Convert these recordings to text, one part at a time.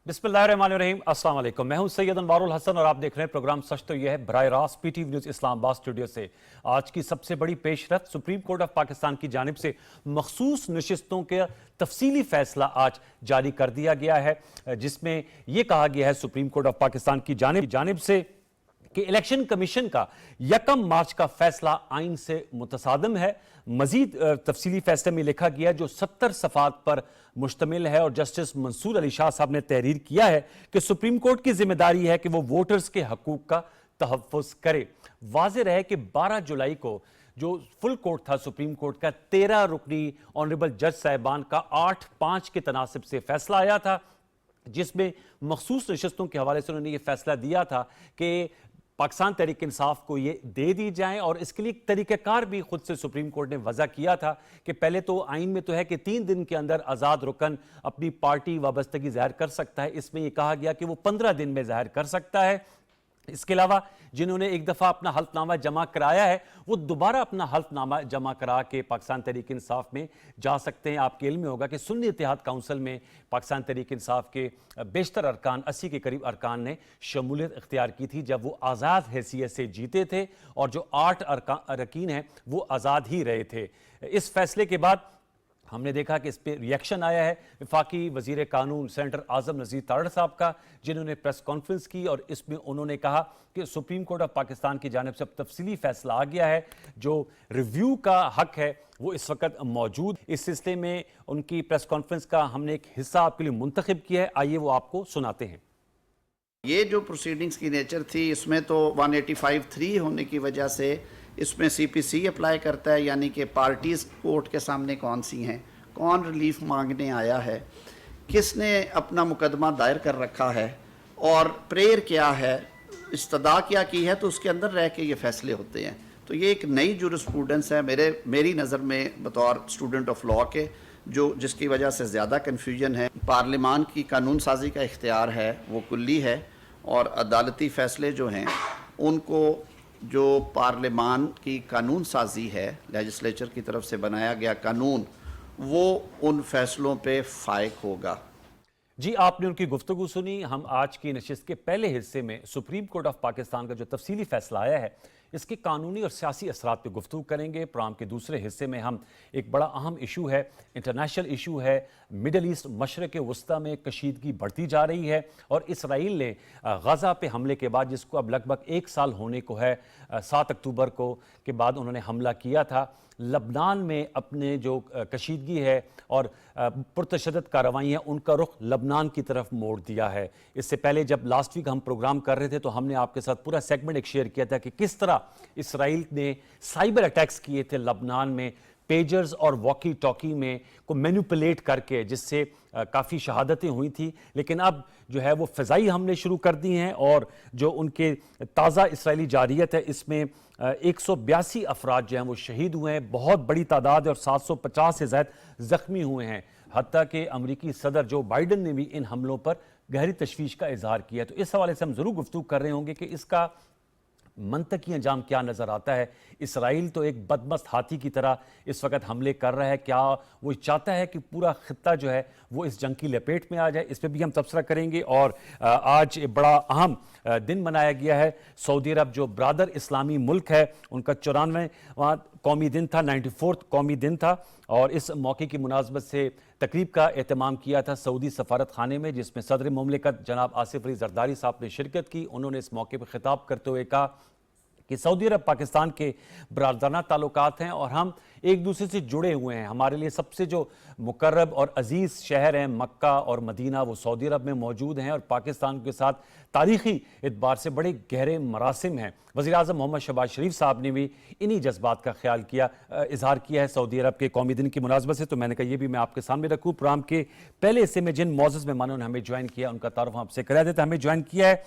बिस्मिल्लाहिर्रहमानिर्रहीम, अस्सलाम वालेकुम। मैं हूं सैयद अनवारुल हसन और आप देख रहे हैं प्रोग्राम सच तो यह है बराह रास्त पीटीवी न्यूज़ इस्लामाबाद स्टूडियो से। आज की सबसे बड़ी पेशरफ्त सुप्रीम कोर्ट ऑफ पाकिस्तान की जानिब से मखसूस नशिस्तों के तफसीली फैसला आज जारी कर दिया गया है, जिसमें यह कहा गया है सुप्रीम कोर्ट ऑफ पाकिस्तान की जानिब से कि इलेक्शन कमीशन का 1 मार्च का फैसला आइन से मुतसादम है। मजीद तफसीली फैसले में लिखा गया जो 70 सफ़ात पर मुश्तमिल है और जस्टिस मंसूर अली शाह साहब ने तहरीर किया है कि सुप्रीम कोर्ट की जिम्मेदारी है कि वो वोटर्स के हकूक का तहफ़्फ़ुज़ करे। वाज़ेह रहे कि 12 जुलाई को जो फुल कोर्ट था सुप्रीम कोर्ट का 13 रुकनी ऑनरेबल जज साहिबान का 8-5 के तनासिब से फैसला आया था, जिसमें मखसूस नशिस्तों के हवाले से उन्होंने ये फैसला दिया था कि पाकिस्तान तहरीक इंसाफ को ये दे दी जाए और इसके लिए एक तरीक़ाकार भी खुद से सुप्रीम कोर्ट ने वज़ा किया था कि पहले तो आइन में तो है कि 3 दिन के अंदर आज़ाद रुकन अपनी पार्टी वाबस्तगी ज़ाहिर कर सकता है। इसमें यह कहा गया कि वो 15 दिन में ज़ाहिर कर सकता है। इसके अलावा जिन्होंने एक दफ़ा अपना हल्फनामा जमा कराया है वो दोबारा अपना हल्फनामा जमा करा के पाकिस्तान तहरीक इंसाफ में जा सकते हैं। आपके इल्म में होगा कि सुन्नी इत्तेहाद काउंसिल में पाकिस्तान तहरीक इंसाफ के बेशतर अरकान 80 के करीब अरकान ने शमूलियत इख्तियार की थी जब वो आज़ाद हैसियत से जीते थे, और जो 8 अरकान हैं वो आज़ाद ही रहे थे। इस फैसले के बाद हमने देखा कि इस पर रिएक्शन आया है वफाकी वजीर कानून सेनेटर आजम नज़ीर तारड़ साहब का, जिन्होंने प्रेस कॉन्फ्रेंस की और इसमें उन्होंने कहा कि सुप्रीम कोर्ट ऑफ पाकिस्तान की जानिब से अब तफसीली फैसला आ गया है, जो रिव्यू का हक है वो इस वक्त मौजूद। इस सिलसिले में उनकी प्रेस कॉन्फ्रेंस का हमने एक हिस्सा आपके लिए मुंतखब किया है, आइए वो आपको सुनाते हैं। ये जो प्रोसीडिंग्स की नेचर थी इसमें तो 185(3) होने की वजह से इसमें CPC अप्लाई करता है, यानी कि पार्टीज़ कोर्ट के सामने कौन सी हैं, कौन रिलीफ मांगने आया है, किसने अपना मुकदमा दायर कर रखा है और प्रेयर क्या है, इस्तदा क्या की है, तो उसके अंदर रह के ये फैसले होते हैं। तो ये एक नई जुरिस्प्रूडेंस है मेरी नज़र में बतौर स्टूडेंट ऑफ लॉ के, जिसकी वजह से ज़्यादा कन्फ्यूजन है। पार्लिमान की कानून साजी का इख्तियार है वो कुल्ली है, और अदालती फ़ैसले जो हैं उनको जो पार्लिमान की कानून साजी है, लेजिस्लेचर की तरफ से बनाया गया कानून, वो उन फैसलों पे फायक होगा। जी, आपने उनकी गुफ्तगू सुनी। हम आज की नशिस्त के पहले हिस्से में सुप्रीम कोर्ट ऑफ पाकिस्तान का जो तफसीली फैसला आया है इसके कानूनी और सियासी असरात पर गुफ्तगू करेंगे। प्रोग्राम के दूसरे हिस्से में हम एक बड़ा अहम इशू है, इंटरनेशनल इशू है, मिडल ईस्ट मशरक़ वस्ता में कशीदगी बढ़ती जा रही है और इसराइल ने गज़ा पे हमले के बाद, जिसको अब लगभग 1 साल होने को है, 7 अक्टूबर को के बाद उन्होंने हमला किया था, लबनान में अपने जो कशीदगी है और पुरतशद्दद कार्रवाई है उनका रुख लबनान की तरफ मोड़ दिया है। इससे पहले जब लास्ट वीक हम प्रोग्राम कर रहे थे तो हमने आपके साथ पूरा सेगमेंट एक शेयर किया था कि किस तरह इसराइल ने साइबर अटैक्स किए थे लबनान में, पेजर्स और वॉकी टॉकी में को मैनिपुलेट करके, जिससे काफ़ी शहादतें हुई थी। लेकिन अब जो है वो फ़िज़ाई हमले शुरू कर दिए हैं और जो उनके ताज़ा इसराइली जारियत है इसमें 182 अफराद जो हैं वो शहीद हुए हैं, बहुत बड़ी तादाद है, और 750 से ज़्यादा ज़ख्मी हुए हैं। हत्ता कि अमरीकी सदर जो बाइडन ने भी इन हमलों पर गहरी तशवीश का इजहार किया। तो इस हवाले से हम ज़रूर गुफ्तगू कर रहे होंगे कि इसका मंतकी अंजाम क्या नज़र आता है। इसराइल तो एक बदमस्त हाथी की तरह इस वक्त हमले कर रहा है, क्या वो चाहता है कि पूरा खित्ता जो है वो इस जंग की लपेट में आ जाए, इस पर भी हम तबसरा करेंगे। और आज बड़ा अहम दिन मनाया गया है। सऊदी अरब जो ब्रादर इस्लामी मुल्क है उनका 94वां कौमी दिन था, 94th कौमी दिन था, और इस मौके की मुनासबत से तकरीब का एहतमाम किया था सऊदी सफारत खाने में, जिसमें सदर मुमलिकत जनाब आसिफ अली जरदारी साहब ने शिरकत की। उन्होंने इस मौके पर खिताब करते हुए कहा कि सऊदी अरब पाकिस्तान के बरादराना ताल्लुकात हैं और हम एक दूसरे से जुड़े हुए हैं। हमारे लिए सबसे जो मुकर्रब और अजीज़ शहर हैं मक्का और मदीना वो सऊदी अरब में मौजूद हैं, और पाकिस्तान के साथ तारीख़ी एतबार से बड़े गहरे मरासिम हैं। वज़ीर आज़म मोहम्मद शहबाज शरीफ साहब ने भी इन्हीं जज्बात का ख्याल किया, इजहार किया है सऊदी अरब के कौमी दिन की मुनासबत से। तो मैंने कहा ये भी मैं आपके सामने रखूँ। प्रोग्राम के पहले हिस्से में जिन मौजूद मेहमानों ने हमें ज्वाइन किया उनका तारुफ आपसे करा देता। हमें ज्वाइन किया है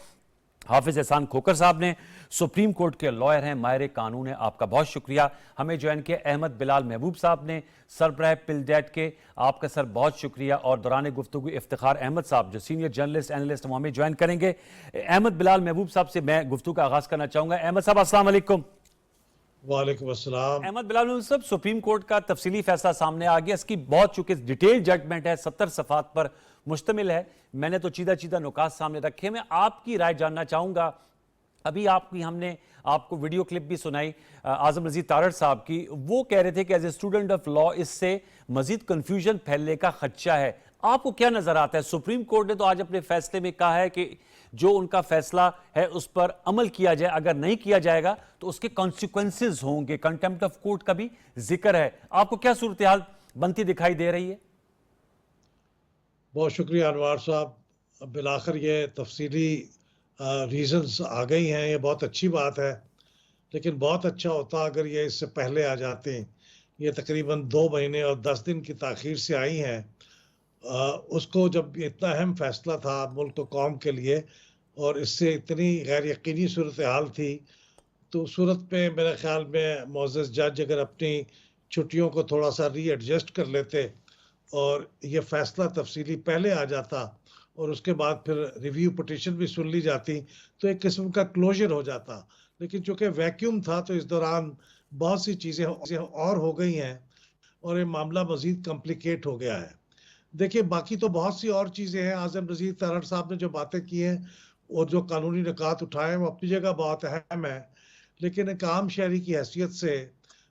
हाफिज एहसान खोकर साहब ने, सुप्रीम कोर्ट के लॉयर हैं, माहिर कानून है, आपका बहुत शुक्रिया। हमें ज्वाइन किया अहमद बिलाल महबूब साहब ने, सरबराह पिलडेट के, आपका सर बहुत शुक्रिया। और दौरान गुफ्तगू इफ्तिखार अहमद साहब जो सीनियर जर्नलिस्ट एनालिस्ट वो हमें ज्वाइन करेंगे। अहमद बिलाल महबूब साहब से मैं गुफ्तगू का आगाज करना चाहूँगा। अहमद साहब अस्सलाम वालेकुम। वालेकुम अस्सलाम। अहमद बिलाल महबूब साहब, सुप्रीम कोर्ट का तफसीली फैसला सामने आ गया, इसकी बहुत चूंकि डिटेल जजमेंट है, 70 सफ़ात पर मुश्तमिल है। मैंने तो चीदा चीदा नुकात सामने रखे। मैं आपकी राय जानना चाहूँगा। अभी हमने आपको वीडियो क्लिप भी सुनाई आजम रजीद तारड़ साहब की। वो कह रहे थे कि as a student of law इससे मजीद कंफ्यूजन फैलने का खदशा है। आपको क्या नजर आता है? सुप्रीम कोर्ट ने तो आज अपने फैसले में कहा है कि जो उनका फैसला है उस पर अमल किया जाए, अगर नहीं किया जाएगा तो उसके कॉन्सिक्वेंसेस होंगे। कंटेम्प्ट ऑफ कोर्ट का भी जिक्र है। आपको क्या सूरत हाल बनती दिखाई दे रही है? बहुत शुक्रिया अनवार साहब। बिलाखिर ये तफसीली रीजंस आ गई हैं, ये बहुत अच्छी बात है। लेकिन बहुत अच्छा होता अगर ये इससे पहले आ जाते। ये तकरीबन 2 महीने और 10 दिन की ताख़ीर से आई हैं। उसको जब इतना अहम फैसला था मुल्क और कौम के लिए और इससे इतनी गैर यकीनी सूरत हाल थी, तो उस सूरत में मेरे ख्याल में मोअज़्ज़ज़ जज अगर अपनी छुट्टियों को थोड़ा सा रीएडजस्ट कर लेते और ये फैसला तफसीली पहले आ जाता और उसके बाद फिर रिव्यू पिटीशन भी सुन ली जाती तो एक किस्म का क्लोजर हो जाता। लेकिन चूंकि वैक्यूम था तो इस दौरान बहुत सी चीज़ें और हो गई हैं और ये मामला मज़ीद कॉम्प्लिकेट हो गया है। देखिए, बाकी तो बहुत सी और चीज़ें हैं। आज़म रज़ीद तारड़ साहब ने जो बातें की हैं और जो कानूनी निकात उठाए हैं वो अपनी जगह बहुत अहम है। लेकिन एक आम शहरी की हैसियत से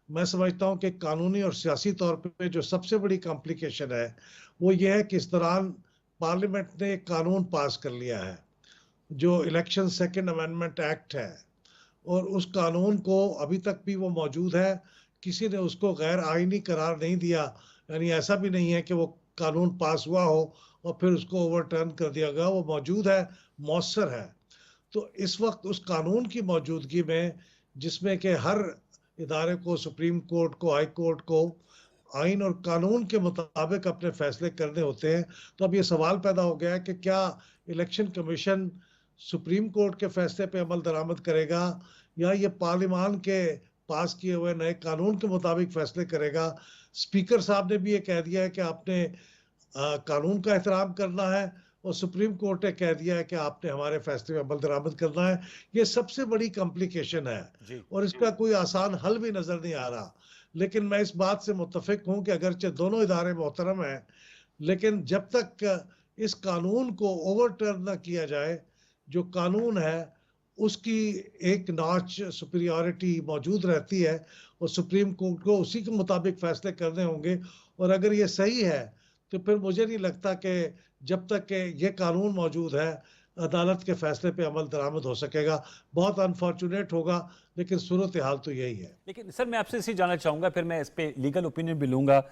मैं समझता हूँ कि कानूनी और सियासी तौर पे जो सबसे बड़ी कॉम्प्लिकेशन है वो ये है कि इस दौरान पार्लियामेंट ने एक कानून पास कर लिया है जो इलेक्शन सेकंड अमेंडमेंट एक्ट है, और उस कानून को अभी तक भी वो मौजूद है। किसी ने उसको गैर आईनी करार नहीं दिया। यानी ऐसा भी नहीं है कि वो कानून पास हुआ हो और फिर उसको ओवरटर्न कर दिया गया। वो मौजूद है, मौसर है। तो इस वक्त उस कानून की मौजूदगी में, जिसमें कि हर इदारे को, सुप्रीम कोर्ट को, हाई कोर्ट को आइन और कानून के मुताबिक अपने फैसले करने होते हैं, तो अब ये सवाल पैदा हो गया है कि क्या इलेक्शन कमीशन सुप्रीम कोर्ट के फैसले पे अमल दरामद करेगा या ये पार्लियामान के पास किए हुए नए कानून के मुताबिक फैसले करेगा। स्पीकर साहब ने भी ये कह दिया है कि आपने कानून का एहतराम करना है और सुप्रीम कोर्ट ने कह दिया है कि आपने हमारे फैसले में अमल दरामद करना है। ये सबसे बड़ी कॉम्प्लिकेशन है और इसका कोई आसान हल भी नज़र नहीं आ रहा। लेकिन मैं इस बात से मुत्तफिक हूँ कि अगरचे दोनों इदारे मोहतरम हैं, लेकिन जब तक इस कानून को ओवरटर्न ना किया जाए, जो कानून है उसकी एक नॉच सुपीरियॉरिटी मौजूद रहती है और सुप्रीम कोर्ट को उसी के मुताबिक फैसले करने होंगे। और अगर ये सही है तो फिर मुझे नहीं लगता कि जब तक कि ये कानून मौजूद है अदालत के फैसले पे अमल दरामद हो सकेगा। बहुत अनफॉर्चुनेट होगा, लेकिन सूरत हाल तो यही है। लेकिन सर, मैं आपसे इसी जानना चाहूँगा, फिर मैं इस पे लीगल ओपिनियन भी लूँगा।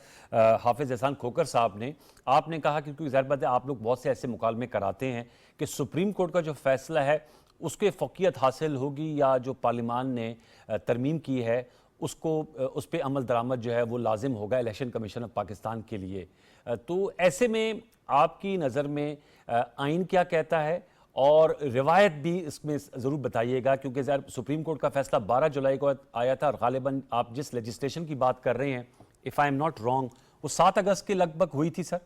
हाफिज़ एहसान खोकर साहब ने आपने कहा कि क्योंकि ज़ाहिर बात है आप लोग बहुत से ऐसे मुकालमे कराते हैं कि सुप्रीम कोर्ट का जो फैसला है उसके फ़ौक़ियत हासिल होगी या जो पार्लियामान ने तरमीम की है उसको उस पर अमल दरामद जो है वो लाजिम होगा इलेक्शन कमीशन ऑफ पाकिस्तान के लिए। तो ऐसे में आपकी नज़र में आइन क्या कहता है और रिवायत भी इसमें ज़रूर बताइएगा, क्योंकि ज़रा सुप्रीम कोर्ट का फैसला 12 जुलाई को आया था और गालिबन आप जिस लेजिस्लेशन की बात कर रहे हैं, if I am not wrong, वो 7 अगस्त के लगभग हुई थी सर,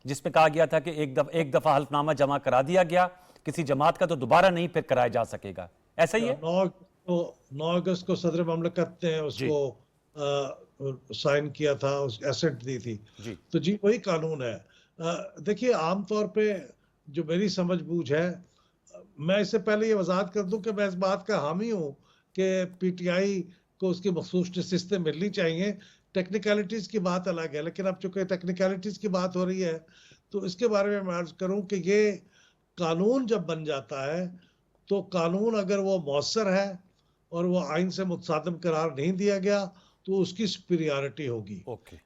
जिसमें कहा गया था कि एक दफ़ा हल्फनामा जमा करा दिया गया, किसी जमात का तो दोबारा नहीं फिर कराया जा सकेगा। ऐसा ही है? 9 अगस्त को सदर ममलकत ने उसको साइन किया था, उस एसेंट दी थी जी। तो जी वही कानून है। देखिए, आमतौर पे जो मेरी समझ बूझ है, मैं इससे पहले ये वजाहत कर दूं कि मैं इस बात का हामी हूँ कि पीटीआई को उसकी मखसूस नशिस्तें मिलनी चाहिए। टेक्निकलिटीज़ की बात अलग है, लेकिन अब चूंकि टेक्निकलिटीज़ की बात हो रही है तो इसके बारे में मैं अर्ज करूँ कि ये कानून जब बन जाता है तो कानून अगर वो मौसर है और वो आइन से मुतसादम करार नहीं दिया गया तो उसकी सुपीरियरिटी होगी।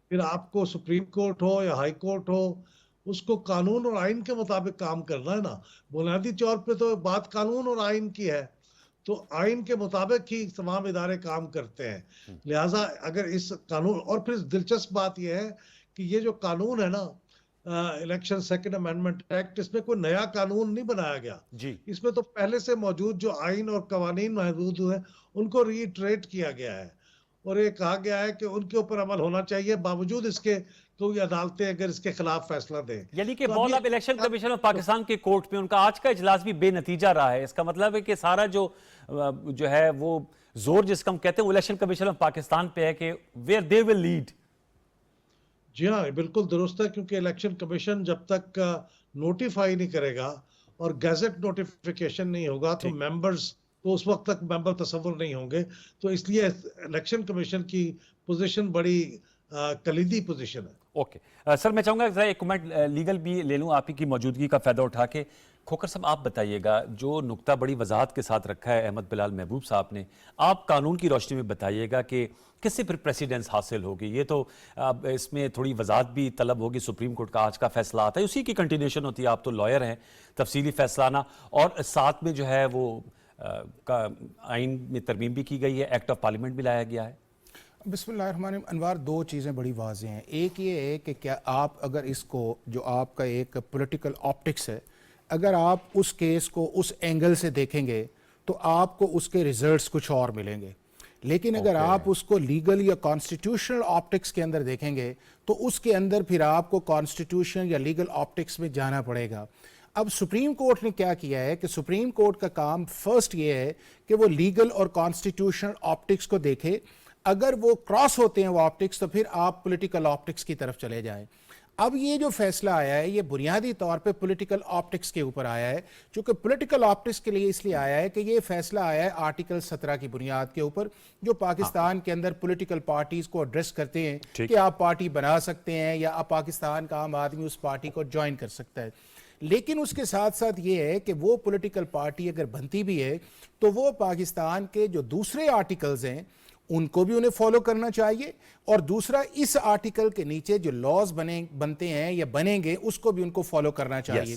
फिर आपको सुप्रीम कोर्ट हो या हाई कोर्ट हो, उसको कानून और आइन के मुताबिक काम करना है ना। बुनियादी तौर पे तो बात कानून और आइन की है, तो आइन के मुताबिक ही तमाम इदारे काम करते हैं। लिहाजा अगर इस कानून, और फिर दिलचस्प बात यह है कि ये जो कानून है ना, इलेक्शन सेकंड अमेंडमेंट एक्ट, इसमें कोई नया कानून नहीं बनाया गया जी। इसमें तो पहले से मौजूद जो आइन और कवानीन मौजूद हैं उनको रीइटरेट किया गया है और ये कहा गया है कि उनके ऊपर अमल होना चाहिए बावजूद इसके कोई अदालतें अगर इसके खिलाफ फैसला दें। यानी कि बॉल अब इलेक्शन कमीशन ऑफ पाकिस्तान के कोर्ट में, उनका आज का इजलास भी बेनतीजा रहा है। इसका मतलब है कि सारा जो है वो जोर जिसका हम कहते हैं इलेक्शन कमीशन ऑफ पाकिस्तान पे है कि वेयर दे विल लीड। جی ہاں بالکل درست ہے، کیونکہ الیکشن کمیشن جب تک نوٹیفائی نہیں کرے گا اور گیزٹ نوٹیفیکیشن نہیں ہوگا تو ممبرز تو اس وقت تک ممبر تصور نہیں ہوں گے. تو اس لیے الیکشن کمیشن کی پوزیشن بڑی کلیدی پوزیشن ہے. اوکے سر، میں چاہوں گا ذرا ایک کمنٹ لیگل بھی لے لوں آپ ہی کی موجودگی کا فائدہ اٹھا کے. کھوکھر صاحب آپ بتائیے گا، جو نقطہ بڑی وضاحت کے ساتھ رکھا ہے احمد بلال محبوب صاحب نے، آپ قانون کی روشنی میں بتائیے گا کہ کس سے پھر پریسیڈنس حاصل ہوگی. یہ تو اب اس میں تھوڑی وضاحت بھی طلب ہوگی. سپریم کورٹ کا آج کا فیصلہ آتا ہے، اسی کی کنٹینیوشن ہوتی ہے. آپ تو لائر ہیں، تفصیلی فیصلہ آنا، اور ساتھ میں جو ہے وہ آئین میں ترمیم بھی کی گئی ہے، ایکٹ آف پارلیمنٹ بھی لایا گیا ہے. بسم اللہ الرحمن الرحیم. انوار، دو چیزیں بڑی واضح ہیں. ایک یہ ہے کہ کیا آپ اگر اس کو، جو آپ کا ایک پولیٹیکل آپٹکس ہے، اگر آپ اس کیس کو اس اینگل سے دیکھیں گے تو آپ کو اس کے ریزلٹس کچھ اور ملیں گے. لیکن اگر آپ اس کو لیگل یا کانسٹیٹیوشنل آپٹکس کے اندر دیکھیں گے تو اس کے اندر پھر آپ کو کانسٹیٹیوشن یا لیگل آپٹکس میں جانا پڑے گا. اب سپریم کورٹ نے کیا کیا ہے کہ سپریم کورٹ کا کام فرسٹ یہ ہے کہ وہ لیگل اور کانسٹیٹیوشنل آپٹکس کو دیکھے. اگر وہ کراس ہوتے ہیں وہ آپٹکس تو پھر آپ پولیٹیکل آپٹکس کی طرف چلے جائیں. اب یہ جو فیصلہ آیا ہے یہ بنیادی طور پہ پولیٹیکل آپٹکس کے اوپر آیا ہے، چونکہ پولیٹیکل آپٹکس کے لیے اس لیے آیا ہے کہ یہ فیصلہ آیا ہے آرٹیکل 17 کی بنیاد کے اوپر، جو پاکستان کے اندر پولیٹیکل پارٹیز کو ایڈریس کرتے ہیں کہ آپ پارٹی بنا سکتے ہیں یا آپ پاکستان کا عام آدمی اس پارٹی کو جوائن کر سکتا ہے. لیکن اس کے ساتھ ساتھ یہ ہے کہ وہ پولیٹیکل پارٹی اگر بنتی بھی ہے تو وہ پاکستان کے جو دوسرے آرٹیکلز ہیں ان کو بھی انہیں فالو کرنا چاہیے، اور دوسرا اس آرٹیکل کے نیچے جو لاز بنتے ہیں یا بنیں گے اس کو بھی ان کو فالو کرنا چاہیے.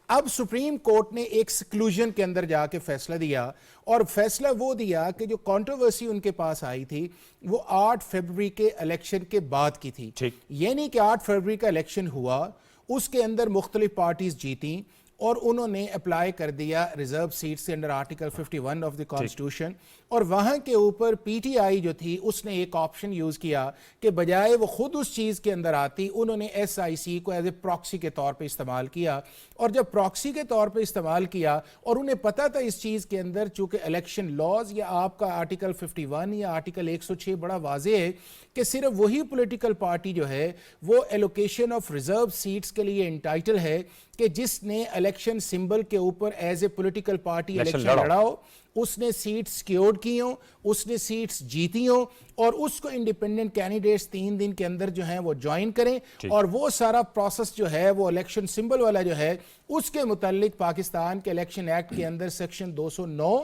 اب سپریم کورٹ نے ایک سیکلوژن کے اندر جا کے فیصلہ دیا، اور فیصلہ وہ دیا کہ جو کنٹروورسی ان کے پاس آئی تھی وہ 8 فروری کے الیکشن کے بعد کی تھی. یعنی کہ 8 فروری کا الیکشن ہوا، اس کے اندر مختلف پارٹیز جیتیں اور انہوں نے اپلائی کر دیا ریزرو سیٹ سے under article 51 of the constitution, اور وہاں کے اوپر پی ٹی آئی جو تھی اس نے ایک آپشن یوز کیا کہ بجائے وہ خود اس چیز کے اندر آتی، انہوں نے ایس آئی سی کو ایز اے پراکسی کے طور پہ استعمال کیا. اور جب پراکسی کے طور پہ استعمال کیا اور انہیں پتا تھا اس چیز کے اندر چونکہ الیکشن لاز یا آپ کا آرٹیکل 51 یا آرٹیکل 106 بڑا واضح ہے کہ صرف وہی پولیٹیکل پارٹی جو ہے وہ ایلوکیشن آف ریزرو سیٹس کے لیے انٹائٹل ہے کہ جس نے الیکشن سمبل کے اوپر as a political party election لڑا ہو، اس نے سیٹ سیکیورڈ کی ہوں، اس نے سیٹس جیتی ہوں، اور اس کو انڈیپینڈنٹ کینڈیڈیٹس 3 دن کے اندر جو ہیں وہ جوائن کریں. اور وہ سارا پروسیس جو ہے وہ الیکشن سمبل والا جو ہے اس کے متعلق پاکستان کے الیکشن ایکٹ کے اندر سیکشن 209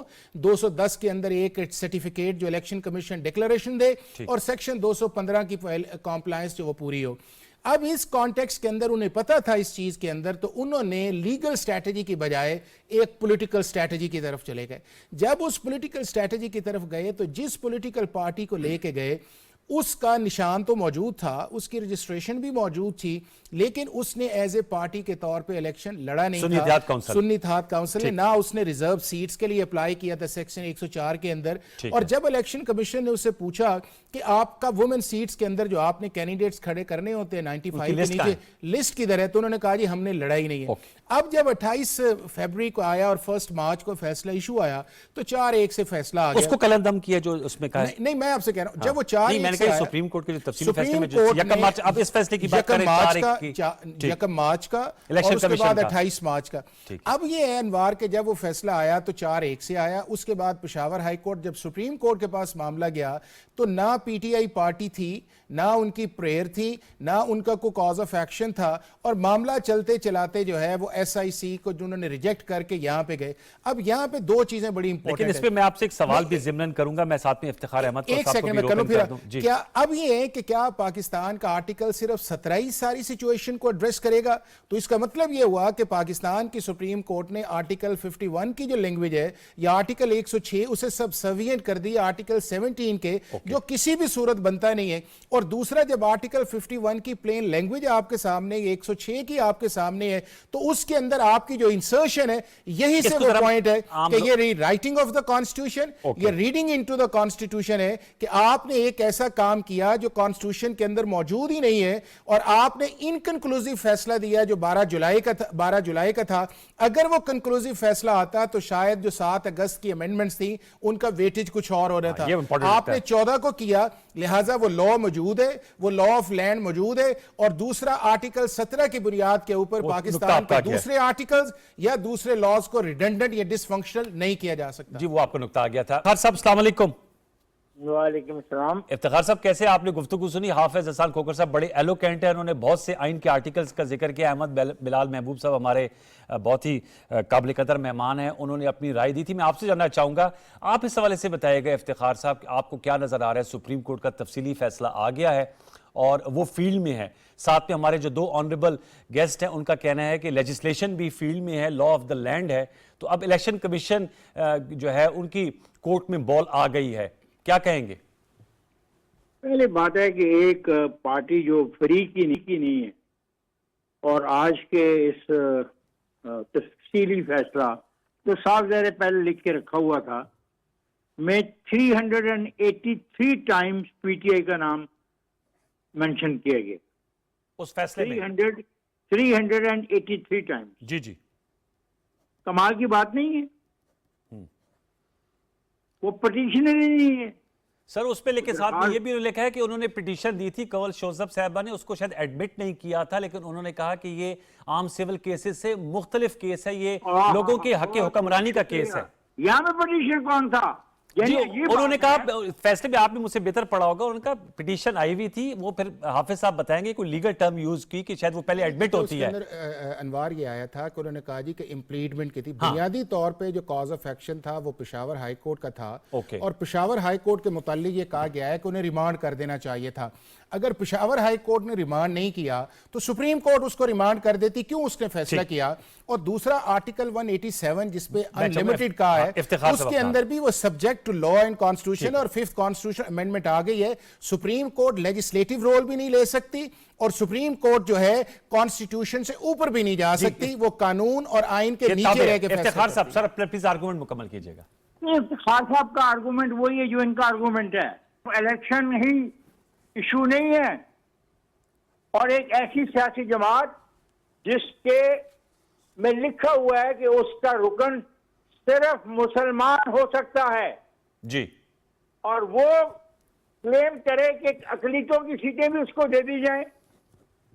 210 کے اندر ایک سرٹیفکیٹ جو الیکشن کمیشن ڈکلریشن دے، اور سیکشن 215 کی کمپلائنس جو وہ پوری ہو. اب اس کانٹیکس کے اندر انہیں پتا تھا اس چیز کے اندر، تو انہوں نے لیگل سٹریٹجی کی بجائے ایک پولیٹیکل سٹریٹجی کی طرف چلے گئے. جب اس پولیٹیکل سٹریٹجی کی طرف گئے تو جس پولیٹیکل پارٹی کو لے کے گئے اس کا نشان تو موجود تھا، اس کی رجسٹریشن بھی موجود تھی، لیکن اس نے ایز اے پارٹی کے طور پہ الیکشن لڑا نہیں تھا. سنی اتحاد کونسل نے نہ اس نے ریزرو سیٹس کے لیے اپلائی کیا تھا سیکشن 104 کے اندر. اور جب الیکشن کمیشن نے اس سے پوچھا کہ آپ کا وومن سیٹس کے اندر جو آپ نے کینڈیڈیٹس کھڑے کرنے ہوتے ہیں 95 کے نیچے لسٹ کدھر ہے، تو انہوں نے کہا جی ہم نے لڑائی نہیں ہے. اب جب 28 فروری کو آیا اور 1 مارچ کو فیصلہ ایشو آیا تو 4-1 سے فیصلہ آ گیا. اس کو قلمدم کیا جو اس میں کہا ہے. نہیں میں آپ سے کہہ رہا ہوں جب وہ 4-1 سے آیا، سپریم کورٹ کے جو تفصیلی فیصلے میں یکم مارچ، اب اس فیصلے کی بات کریں 1 مارچ کا اور اس کے بعد 28 مارچ کا. اب یہ ہے انوار کہ جب وہ فیصلہ آیا تو 4-1 سے آیا. اس کے بعد پشاور ہائی کورٹ جب سپریم کورٹ کے پاس معاملہ گیا تو نہ پی ٹی آئی پارٹی تھی، نہ ان کی پریئر تھی، نہ ان کا کوئی کاز آف ایکشن تھا، اور معاملہ چلتے چلاتے جو ہے وہ ایس آئی سی کو جنہوں نے ریجیکٹ کر کے یہاں پہ گئے. اب یہاں پہ 2 چیزیں بڑی امپورٹنٹ ہیں. لیکن اس پہ میں آپ سے ایک سوال بھی ضمناً کروں گا، میں ساتھ میں افتخار احمد ایک سیکنڈ میں کروں پھر. کیا اب یہ ہے کہ کیا پاکستان کا آرٹیکل صرف 17 ہی ساری سچویشن کو ایڈریس کرے گا؟ تو اس کا مطلب یہ ہوا کہ پاکستان کی سپریم کورٹ نے آرٹیکل 51 کی جو لینگویج ہے یا آرٹیکل 106 اسے سبسیوینٹ کر دی آرٹیکل 17 کے، جو کسی بھی صورت بنتا نہیں ہے. اور دوسرا جب آرٹیکل 51 کی پلین لینگویج آپ کے سامنے، 106 کی آپ کے سامنے ہے، تو اس کے اندر آپ کی جو انسرشن ہے یہی سے وہ پوائنٹ ہے کہ یہ رائٹنگ آف دا کانسٹیٹیوشن یا ریڈنگ انٹو دا کانسٹیٹیوشن ہے کہ آپ نے ایک ایسا کام کیا جو کانسٹیٹیوشن کے اندر موجود ہی نہیں ہے, اور آپ نے انکنکلوزیو فیصلہ دیا جو 12 جولائی کا تھا. اگر وہ کنکلوزیو فیصلہ آتا تو شاید جو 7 اگست کی امینڈمنٹس تھی ان کا ویٹیج کچھ اور ہو رہا تھا. آپ نے 14 کو کیا, لہٰذا وہ لا موجود ہے, وہ لا آف لینڈ موجود ہے, اور دوسرا آرٹیکل 17 کی بنیاد کے اوپر پاکستان کے دوسرے آرٹیکلز یا دوسرے لاز کو ریڈنڈنٹ یا ڈس فنکشنل نہیں کیا جا سکتا. جی وہ آپ کا نقطہ آ گیا تھا. افتخار صاحب السلام علیکم. وعلیکم السلام. افتخار صاحب کیسے آپ نے گفتگو سنی؟ حافظ احسان کھوکھر صاحب بڑے ایلوکینٹ ہیں, انہوں نے بہت سے آئین کے آرٹیکلز کا ذکر کیا. احمد بلال محبوب صاحب ہمارے بہت ہی قابل قدر مہمان ہیں, انہوں نے اپنی رائے دی تھی. میں آپ سے جاننا چاہوں گا, آپ اس حوالے سے بتائیے گا افتخار صاحب کہ آپ کو کیا نظر آ رہا ہے؟ سپریم کورٹ کا تفصیلی فیصلہ آ گیا ہے اور وہ فیلڈ میں ہے, ساتھ میں ہمارے جو 2 آنریبل گیسٹ ہیں ان کا کہنا ہے کہ لیجسلیشن بھی فیلڈ میں ہے, لا آف دا لینڈ ہے. تو اب الیکشن کمیشن جو ہے ان کی کورٹ میں بال آ گئی ہے, کیا کہیں گے؟ پہلے بات ہے کہ ایک پارٹی جو فریق کی نہیں ہے, اور آج کے اس تفصیلی فیصلہ جو صاف ظاہر پہلے لکھ کے رکھا ہوا تھا, میں 383 ٹائمز پی ٹی آئی کا نام منشن کیا گیا اس فیصلے میں 383 ٹائمز. جی کمال کی بات نہیں ہے, وہ پٹیشنر ہی نہیں ہے سر. اس پہ لیکن ساتھ میں یہ بھی لکھا ہے کہ انہوں نے پٹیشن دی تھی, کنول شوزب صاحبہ نے اس کو شاید ایڈمٹ نہیں کیا تھا, لیکن انہوں نے کہا کہ یہ عام سول کیسز سے مختلف کیس ہے, یہ لوگوں کے حق حکمرانی کا کیس ہے. یہاں پہ پٹیشن کون تھا؟ جی انہوں نے کہا فیصلے میں آپ نے مجھ سے بہتر پڑھا ہوگا, ان کا پٹیشن آئی ہوئی تھی, وہ پھر حافظ صاحب بتائیں گے کوئی لیگل ٹرم یوز کی کہ شاید وہ پہلے ایڈمٹ ہوتی ہے. انوار یہ آیا تھا کہ انہوں نے کہا جی کہ امپلیڈمنٹ کی تھی, بنیادی طور پہ جو کاز آف ایکشن تھا وہ پشاور ہائی کورٹ کا تھا, اور پشاور ہائی کورٹ کے متعلق یہ کہا گیا ہے کہ انہیں ریمانڈ کر دینا چاہیے تھا. اگر پشاور ہائی کورٹ نے ریمانڈ نہیں کیا تو سپریم کورٹ اس کو ریمانڈ کر دیتی, کیوں اس نے فیصلہ کیا. اور دوسرا آرٹیکل 187 جس پہ انلیمیٹڈ کہا ہے, اس کے اندر بھی وہ subject to law and constitution, اور 5th کانسٹیٹیوشن امینڈمنٹ آ گئی ہے. سپریم کورٹ لیجسلیٹو رول بھی نہیں لے سکتی, اور سپریم کورٹ جو ہے کانسٹیٹیوشن سے اوپر بھی نہیں جا سکتی, وہ قانون اور آئین کے نیچے رہ کے فیصلہ. افتخار صاحب سر پلیز آرگومنٹ مکمل کیجئے گا. افتخار صاحب کا آرگومنٹ وہی ہے جو ان کا آرگومنٹ ہے. الیکشن ہی ایشو نہیں ہے, اور ایک ایسی سیاسی جماعت جس کے میں لکھا ہوا ہے کہ اس کا رکن صرف مسلمان ہو سکتا ہے, جی, اور وہ کلیم کرے کہ اقلیتوں کی سیٹیں بھی اس کو دے دی جائیں.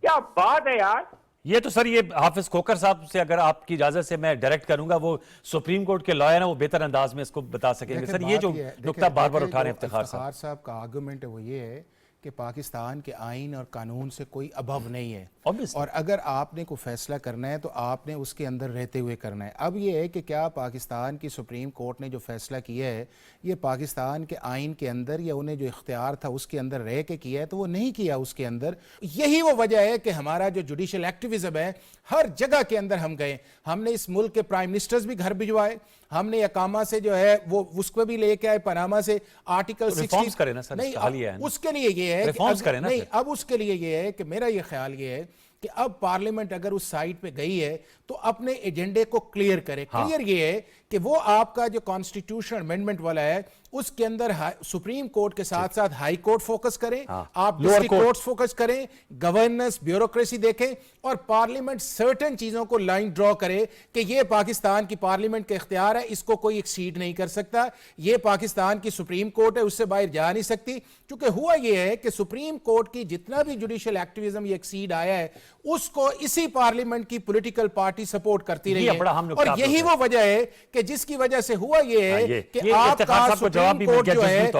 کیا بات ہے یار. یہ تو سر یہ حافظ کھوکھر صاحب سے اگر آپ کی اجازت سے میں ڈائریکٹ کروں گا, وہ سپریم کورٹ کے لائر ہیں, وہ بہتر انداز میں اس کو بتا سکیں گے. سر یہ جو نقطہ بار بار اٹھا رہے ہیں افتخار صاحب کا آرگومنٹ ہے وہ یہ ہے کہ پاکستان کے آئین اور قانون سے کوئی ابو نہیں ہے, اور اگر آپ نے کوئی فیصلہ کرنا ہے تو آپ نے اس کے اندر رہتے ہوئے کرنا ہے. اب یہ ہے کہ کیا پاکستان کی سپریم کورٹ نے جو فیصلہ کیا ہے یہ پاکستان کے آئین کے اندر یا انہیں جو اختیار تھا اس کے اندر رہ کے کیا ہے, تو وہ نہیں کیا اس کے اندر. یہی وہ وجہ ہے کہ ہمارا جو جوڈیشل ایکٹیویزم ہے ہر جگہ کے اندر ہم گئے, ہم نے اس ملک کے پرائم منسٹرز بھی گھر بھجوائے, ہم نے اقامہ سے جو ہے وہ اس کو بھی لے کے آئے, پناما سے آرٹیکل 60 نہیں, اس کے لیے یہ ہے نہیں, اب اس کے لیے یہ ہے کہ میرا یہ خیال یہ ہے کہ اب پارلیمنٹ اگر اس سائٹ پہ گئی ہے تو اپنے ایجنڈے کو کلیئر کرے. کلیئر یہ ہے کہ وہ آپ کا جو کانسٹیٹیوشن امینڈمنٹ والا ہے اس کے اندر سپریم کورٹ کے ساتھ ساتھ ہائی کورٹ فوکس کریں, آپ ڈسٹرکٹ کورٹس فوکس کریں, گورننس بیوروکریسی دیکھیں, اور پارلیمنٹ سرٹن چیزوں کو لائن ڈرا کرے کہ یہ پاکستان کی پارلیمنٹ کا اختیار ہے, اس کو کوئی ایکسیڈ نہیں کر سکتا, یہ پاکستان کی سپریم کورٹ ہے, اس سے باہر جا نہیں سکتی. کیونکہ ہوا یہ ہے کہ سپریم کورٹ کی جتنا بھی جوڈیشل ایکٹیویزم یہ ایکسیڈ آیا ہے اس کو اسی پارلیمنٹ کی پولیٹیکل پارٹی سپورٹ کرتی رہی ہے, اور یہی وہ وجہ ہے کہ جس کی وجہ سے ہوا یہ ہے کہ آپ کا سپریم کورٹ جو ہے,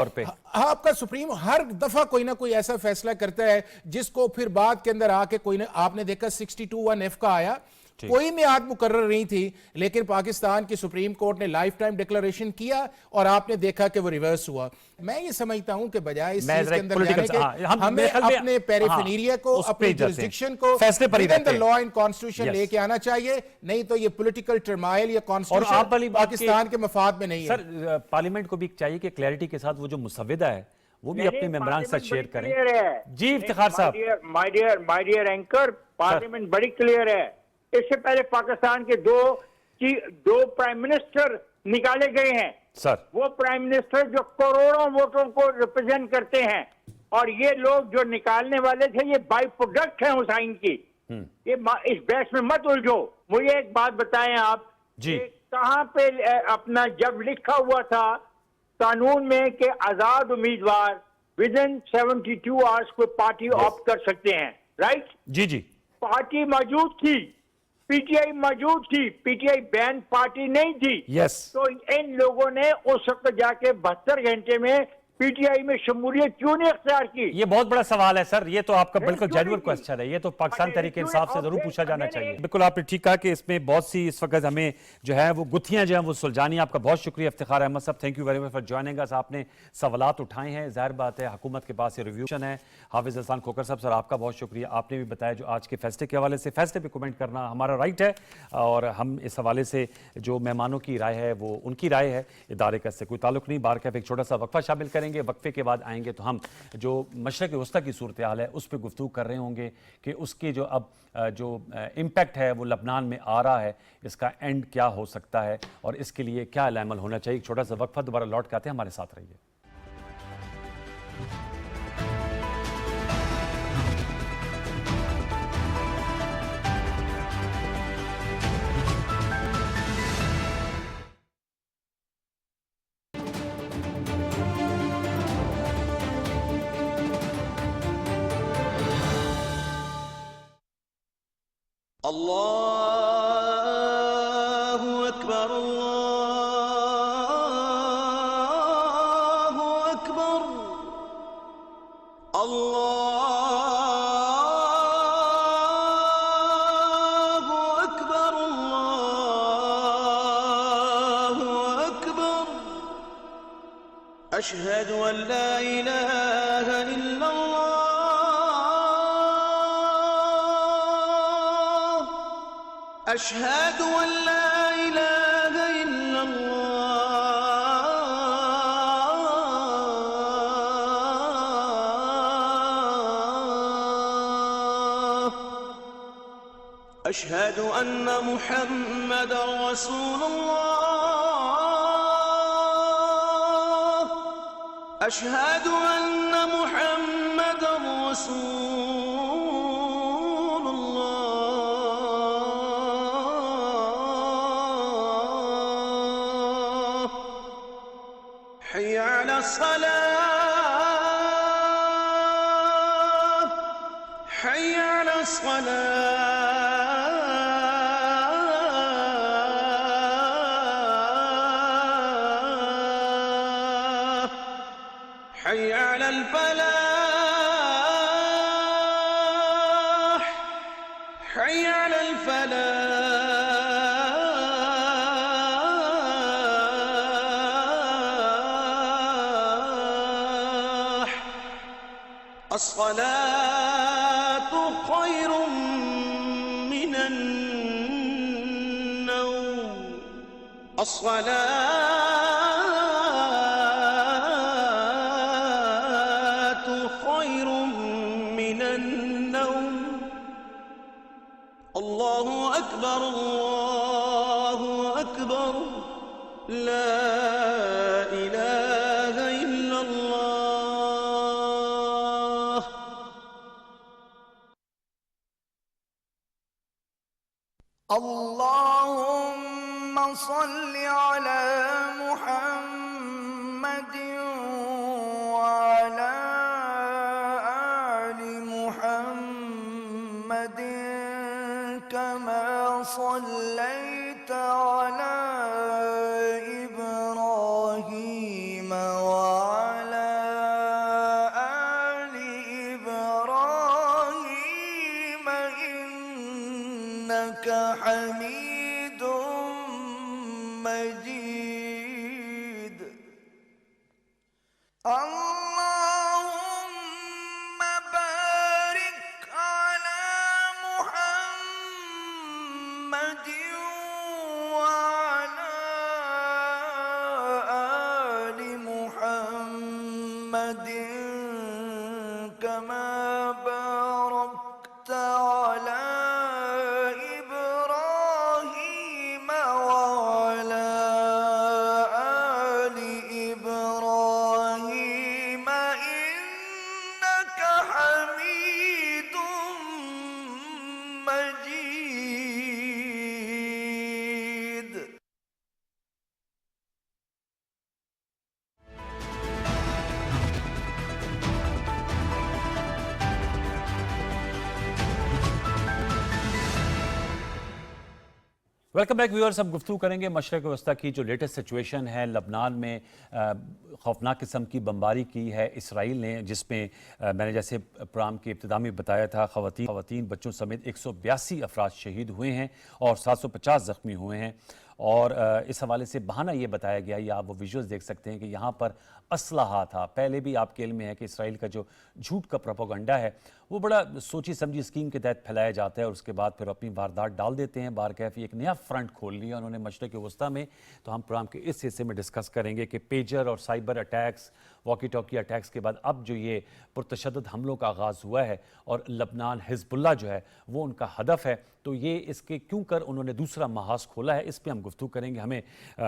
آپ کا سپریم ہر دفعہ کوئی نہ کوئی ایسا فیصلہ کرتا ہے جس کو پھر بعد کے اندر آ کے کوئی نہ, آپ نے دیکھا 62(1)(f) کا آیا, کوئی میعاد مقرر نہیں تھی, لیکن پاکستان کی سپریم کورٹ نے لائف ٹائم ڈکلریشن کیا اور آپ نے دیکھا کہ وہ ریورس ہوا. میں یہ سمجھتا ہوں کہ بجائے اس چیز کے اندر جانے کے ہمیں اپنے پیریفینیریا کو, اپنے جورسڈکشن کو within the law and constitution لے کے آنا چاہیے, نہیں تو یہ پولیٹیکل ٹرمائل یا کانسٹیٹیوشن پاکستان کے مفاد میں نہیں ہے. سر پارلیمنٹ کو بھی چاہیے کہ کلیئرٹی کے ساتھ وہ جو مسودہ ہے وہ بھی اپنے ممبران کے ساتھ شیئر کریں. جی افتخار صاحب. مائی ڈیئر اینکر, پارلیمنٹ بڑی کلیئر ہے. اس سے پہلے پاکستان کے دو پرائم منسٹر نکالے گئے ہیں, سر وہ پرائم منسٹر جو کروڑوں ووٹوں کو ریپرزینٹ کرتے ہیں, اور یہ لوگ جو نکالنے والے تھے یہ بائی پروڈکٹ ہیں حسین کی. یہ اس بحث میں مت الجھو. مجھے ایک بات بتائیں آپ جی. کہ کہاں پہ اپنا جب لکھا ہوا تھا قانون میں کہ آزاد امیدوار ودن 72 آورس کوئی پارٹی آپٹ کر سکتے ہیں, رائٹ؟ جی جی. پارٹی موجود تھی, پی ٹی آئی موجود تھی, P T I been party نہیں تھی. یس. تو ان لوگوں نے اس وقت جا کے 72 گھنٹے میں پی ٹی آئی میں شمولیت کیوں نہیں اختیار کی؟ یہ بہت بڑا سوال ہے سر, یہ تو آپ کا بالکل کیوں نہیں جینوئن کی؟ کوسچن ہے, یہ تو پاکستان تحریک انصاف سے ضرور پوچھا جانا چاہیے. نہیں. بالکل آپ نے ٹھیک کہا کہ اس میں بہت سی اس وقت ہمیں جو ہے وہ گتھیاں جو ہیں وہ سلجھانی. آپ کا بہت شکریہ افتخار احمد صاحب, thank you very much for joining us. آپ نے سوالات اٹھائے ہیں, ظاہر بات ہے حکومت کے پاس یہ ریویوشن ہے. حافظ احسان کھوکر صاحب سر آپ کا بہت شکریہ, آپ نے بھی بتایا جو آج کے فیصلے کے حوالے سے, فیصلے پہ کمنٹ کرنا ہمارا رائٹ ہے اور ہم اس حوالے سے جو مہمانوں کی رائے ہے وہ ان کی رائے ہے, ادارے کا اس سے کوئی تعلق نہیں. بارکیف ایک چھوٹا سا وقفہ شامل کریں گے, وقفے کے بعد آئیں گے تو ہم جو مشرق وسطیٰ کی صورتحال ہے اس پہ گفتگو کر رہے ہوں گے کہ اس کے جو اب جو امپیکٹ ہے وہ لبنان میں آ رہا ہے, اس کا اینڈ کیا ہو سکتا ہے اور اس کے لیے کیا عمل ہونا چاہیے. ایک چھوٹا سا وقفہ, دوبارہ لوٹ کے آتے ہیں, ہمارے ساتھ رہیے. الله أكبر الله أكبر الله أكبر الله أكبر أشهد أن لا إله إلا الله أشهد أن لا إله إلا الله أشهد أن محمدا رسول الله أشهد أن محمدا رسول الله حي على الصلاة حي على الصلاة حي على الفلاح حي على الفلاح الصلاة خير من النوم الصلاة خير من النوم الله أكبر الله أكبر لا إله إلا الله اللهم صل على محمد وعلى آل محمد كما صليت على إبراهيم وعلى آل إبراهيم إنك حميد مجيد اللهم بارك على محمد وعلى آل محمد كما باركت على إبراهيم وعلى آل إبراهيم إنك वेलकम बैक व्यूअर्स। हम गुफ्तगू करेंगे मशरक़ वस्ता की जो लेटेस्ट सिचुएशन है। लबनान में खौफनाक किस्म की बमबारी की है इसराइल ने, जिसमें मैंने जैसे प्रोग्राम की इब्तिदा में बताया था ख़वातीन बच्चों समेत 182 अफराद शहीद हुए हैं और 750 ज़ख्मी हुए हैं। और इस हवाले से बहाना ये बताया गया, या आप वो विजुअल्स देख सकते हैं कि यहाँ पर असलहा था। पहले भी आपके इल्म में है कि इसराइल का जो झूठ का प्रोपेगेंडा है वो बड़ा सोची समझी स्कीम के तहत फैलाया जाता है और उसके बाद फिर अपनी वारदात डाल देते हैं। बारकैफ़ी एक नया फ्रंट खोल लिया उन्होंने मशरक़ वस्ता में। तो हम प्रोग्राम के इस हिस्से में डिस्कस करेंगे कि पेजर और cyber attacks, walkie talkie attacks के बाद अब जो ये पुरतशद्दुद हमलों का आगाज़ हुआ है और लबनान हिज़्बुल्लाह जो है वो उनका हदफ है, तो ये इसके क्यों कर उन्होंने दूसरा महाज खोला है, इस पर हम गुफ्तगू करेंगे। हमें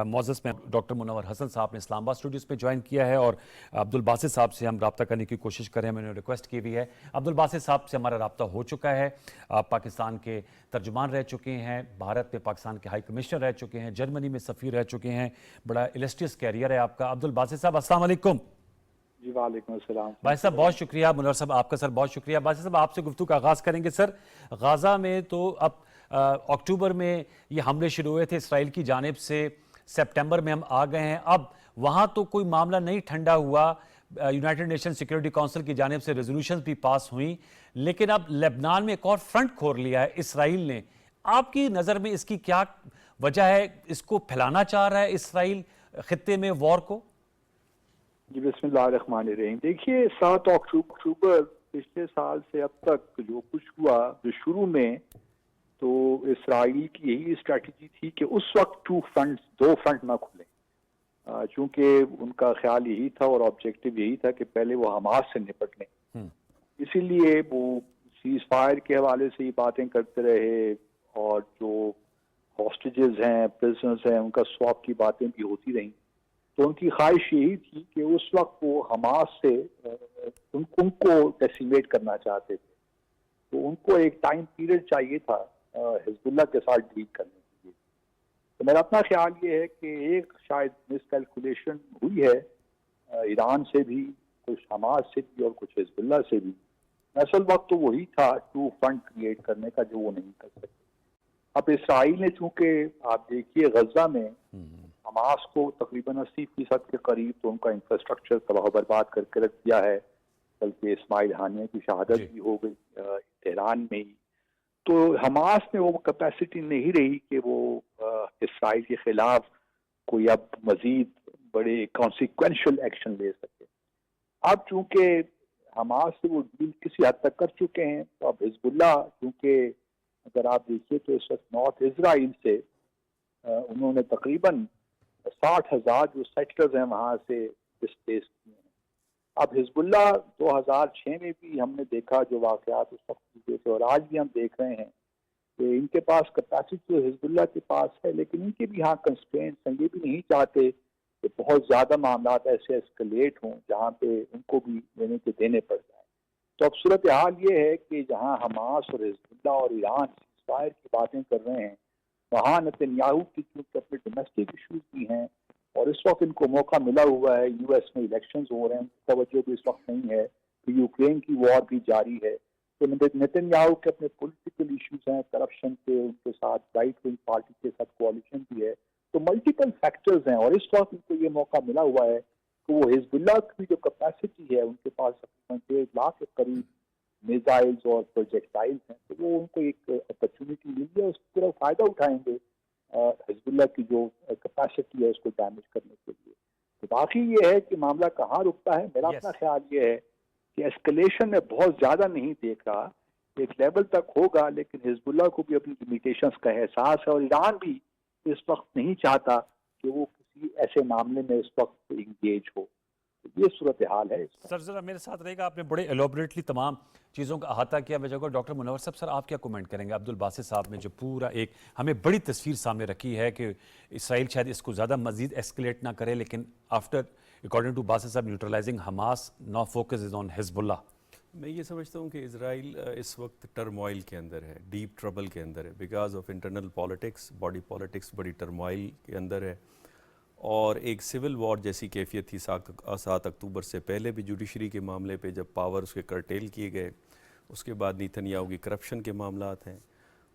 मौजज़ में डॉक्टर मुनव्वर हसन साहब ने इस्लामाबाद स्टूडियोज़ में ज्वाइन किया है और अब्दुल बासित साहब से हम रब्ता करने की कोशिश करें, मैंने रिक्वेस्ट की भी है। अब्दुल बासित साहब से हमारा रब्ता हो चुका है। आप पाकिस्तान के तर्जुमान रह चुके हैं, भारत में पाकिस्तान के हाई कमिश्नर रह चुके हैं, जर्मनी में सफ़ीर रह चुके हैं, बड़ा इलस्ट्रियस कैरियर है आपका। अब्दुल बासित साहब अस्सलाम वालेकुम। जी वालेकुम अस्सलाम। भाई साहब बहुत शुक्रिया। मुनव्वर साहब आपका सर बहुत शुक्रिया। बासित साहब आपसे गुफ्तगू का आगाज़ करेंगे। सर, गाज़ा में तो अब अक्टूबर में ये हमले शुरू हुए थे इसराइल की जानिब से, सितंबर में हम आ गए हैं। अब वहाँ तो कोई मामला नहीं ठंडा हुआ, यूनाइटेड नेशन सिक्योरिटी काउंसिल की जानिब से रेजोल्यूशंस भी पास हुई, लेकिन अब लेबनान में एक और फ्रंट खोल लिया है इसराइल ने। आपकी नज़र में इसकी क्या वजह है? इसको फैलाना चाह रहा है इसराइल खित्ते में वॉर को? जी बिस्मिल्लाहिर्रहमानिर्रहीम। देखिए 7 अक्टूबर पिछले साल से अब तक जो कुछ हुआ, जो शुरू में तो इसराइल की यही स्ट्रेटजी थी कि उस वक्त दो फ्रंट ना खुलें, चूंकि उनका ख्याल यही था और ऑब्जेक्टिव यही था कि पहले वो हमास से निपट लें। इसीलिए वो सीज फायर के हवाले से ही बातें करते रहे और जो हॉस्टेजेस हैं, प्रिजनर्स हैं, उनका स्वैप की बातें भी होती रहीं। तो उनकी ख्वाहिश यही थी कि उस वक्त वो हमास से उनको डेसिमेट करना चाहते थे। तो उनको एक टाइम पीरियड चाहिए था हिजबुल्लाह के साथ डील करने के लिए। तो मेरा अपना ख्याल ये है कि एक शायद मिसकैलकुलेशन हुई है ईरान से भी, कुछ हमास से भी और कुछ हिजबुल्लाह से भी। असल वक्त तो वही था टू फ्रंट क्रिएट करने का, जो वो नहीं कर सके। अब इसराइल ने, चूंकि आप देखिए गजा में हमास को तकरीबन 80% के करीब तो उनका इंफ्रास्ट्रक्चर तबाह बर्बाद करके रख दिया है, बल्कि इस्माइल हानिया की शहादत भी हो गई तेहरान में ही। तो हमास में वो कैपेसिटी नहीं रही कि वो इसराइल के खिलाफ कोई अब मजीद बड़े कॉन्सिक्वेंशियल एक्शन ले सके। अब चूंकि हमास से वो डील किसी हद तक कर चुके हैं, तो अब हिजबुल्लाह, चूंकि अगर आप देखिए तो इस वक्त नॉर्थ इजराइल से उन्होंने तकरीबन 60,000 जो सेटलर्स हैं वहाँ से डिस्प्लेस किए हैं। अब हिजबुल्लाह 2006 में भी हमने देखा जो वाक़यात उस वक्त हुए थे, और आज भी हम देख रहे हैं कि इनके पास कैपेसिटी तो हिजबुल्लाह के पास है, लेकिन इनके भी यहाँ कंस्ट्रेंट्स हैं। ये भी नहीं चाहते कि बहुत ज़्यादा मामला ऐसे एस्केलेट हों जहाँ पे उनको भी लेने के देने पड़ जाए। तो अब सूरत हाल ये है कि जहाँ हमास और हिजबुल्लाह और ईरान सीज़फायर की बातें कर रहे हैं, वहाँ नेतन्याहू की चूँकि अपने डोमेस्टिक इशूज भी हैं और इस वक्त इनको मौका मिला हुआ है, यूएस में इलेक्शंस हो रहे हैं, तवज्जो भी इस वक्त नहीं है, तो यूक्रेन की वॉर भी जारी है। तो नेतन्याहू के अपने पॉलिटिकल इशूज हैं, करप्शन के, उनके साथ राइट विंग पार्टी के साथ कोalition भी है। तो मल्टीपल फैक्टर्स हैं और इस वक्त उनको ये मौका मिला हुआ है कि वो हिजबुल्लाह की जो कैपेसिटी है, उनके पास तकरीबन 1.5 लाख के करीब मिसाइल्स और प्रोजेक्टाइल्स हैं, तो वो उनको एक अपॉर्चुनिटी मिली है, उसका पूरा फायदा उठाएंगे हिजबुल्लाह की जो कैपेसिटी है उसको डैमेज करने के लिए। तो बाकी ये है कि मामला कहाँ रुकता है। मेरा अपना ख्याल ये है कि एस्केलेशन में बहुत ज़्यादा नहीं देख रहा, एक लेवल तक होगा, लेकिन हिजबुल्लाह को भी अपनी लिमिटेशंस का एहसास है और ईरान भी इस वक्त नहीं चाहता कि वो किसी ऐसे मामले में इस वक्त इंगेज हो। ये सूरत हाल है। सर ज़रा मेरे साथ रहेगा, आपने बड़े एलोबरेटली तमाम चीज़ों का अहाता किया। मैं जगह डॉक्टर मुनव्वर साहब, सर आप क्या कमेंट करेंगे? अब्दुल बासित साहब ने जो पूरा एक हमें बड़ी तस्वीर सामने रखी है कि इसराइल शायद इसको ज़्यादा मजीद एस्केलेट ना करे, लेकिन आफ्टर अकॉर्डिंग टू बासित साहब neutralising Hamas, now focus is on Hezbollah. मैं ये समझता हूँ कि इज़राइल इस वक्त टर्मोइल के अंदर है, डीप ट्रबल के अंदर है, because of internal politics, body politics बड़ी टर्मोइल के अंदर है। और एक सिविल वॉर जैसी कैफियत थी 7 अक्टूबर से पहले भी जुडिशरी के मामले पे, जब पावर उसके करटेल किए गए। उसके बाद नेतन्याहू की करप्शन के मामलात हैं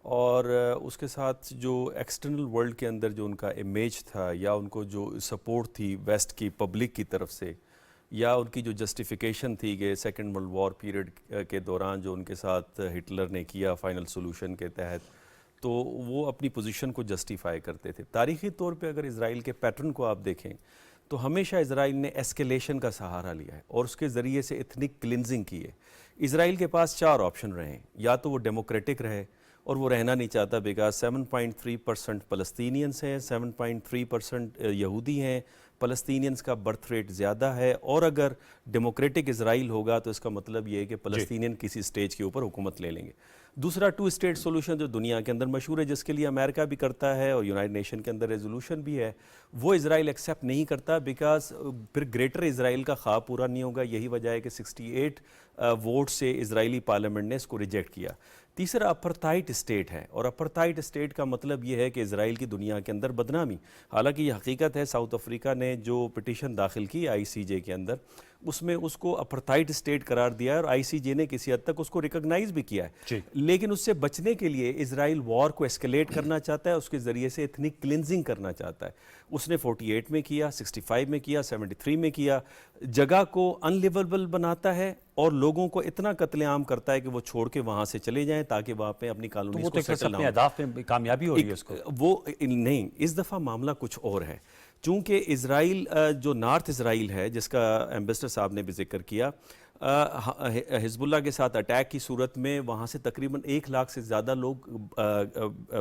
اور اس کے ساتھ جو ایکسٹرنل ورلڈ کے اندر جو ان کا امیج تھا یا ان کو جو سپورٹ تھی ویسٹ کی پبلک کی طرف سے یا ان کی جو جسٹیفیکیشن تھی کہ سیکنڈ ورلڈ وار پیریڈ کے دوران جو ان کے ساتھ ہٹلر نے کیا فائنل سولوشن کے تحت، تو وہ اپنی پوزیشن کو جسٹیفائی کرتے تھے. تاریخی طور پہ اگر اسرائیل کے پیٹرن کو آپ دیکھیں تو ہمیشہ اسرائیل نے ایسکیلیشن کا سہارا لیا ہے اور اس کے ذریعے سے ایتھنک کلینزنگ کی ہے. اسرائیل کے پاس 4 آپشن رہے ہیں، یا تو وہ ڈیموکریٹک رہے اور وہ رہنا نہیں چاہتا بیکاز 7.3% فلسطینینز ہیں، 7.3% یہودی ہیں، فلسطینینز کا برتھ ریٹ زیادہ ہے، اور اگر ڈیموکریٹک اسرائیل ہوگا تو اس کا مطلب یہ ہے کہ فلسطینین کسی سٹیج کے اوپر حکومت لے لیں گے. دوسرا 2 اسٹیٹ سولوشن جو دنیا کے اندر مشہور ہے، جس کے لیے امریکہ بھی کرتا ہے اور یونائٹڈ نیشن کے اندر ریزولوشن بھی ہے، وہ اسرائیل ایکسیپٹ نہیں کرتا بیکاز پھر گریٹر اسرائیل کا خواب پورا نہیں ہوگا. یہی وجہ ہے کہ 68 ووٹ سے اسرائیلی پارلیمنٹ نے اس کو ریجیکٹ کیا. تیسرا اپرتھائٹ اسٹیٹ ہے، اور اپرتھائٹ اسٹیٹ کا مطلب یہ ہے کہ اسرائیل کی دنیا کے اندر بدنامی. حالانکہ یہ حقیقت ہے، ساؤتھ افریقہ نے جو پٹیشن داخل کی ICJ کے اندر، اس میں اس کو اپرتھائٹ اسٹیٹ قرار دیا ہے اور ICJ نے کسی حد تک اس کو ریکگنائز بھی کیا ہے. لیکن اس سے بچنے کے لیے اسرائیل وار کو ایسکیلیٹ کرنا چاہتا ہے، اس کے ذریعے سے ایتھنک کلینزنگ کرنا چاہتا ہے. اس نے 48 میں کیا، 65 میں کیا، 73 میں کیا. جگہ کو ان لیویبل بناتا ہے اور لوگوں کو اتنا قتل عام کرتا ہے کہ وہ چھوڑ کے وہاں سے چلے جائیں تاکہ وہاں پہ اپنی کالونیز کو سیٹل نہ ہو. اپنے اہداف میں کامیابی ہو رہی ہے اس کو. وہ نہیں، اس دفعہ معاملہ کچھ اور ہے. چونکہ اسرائیل جو نارتھ اسرائیل ہے، جس کا ایمبیسڈر صاحب نے بھی ذکر کیا، حزب اللہ کے ساتھ اٹیک کی صورت میں وہاں سے تقریباً 1 لاکھ سے زیادہ لوگ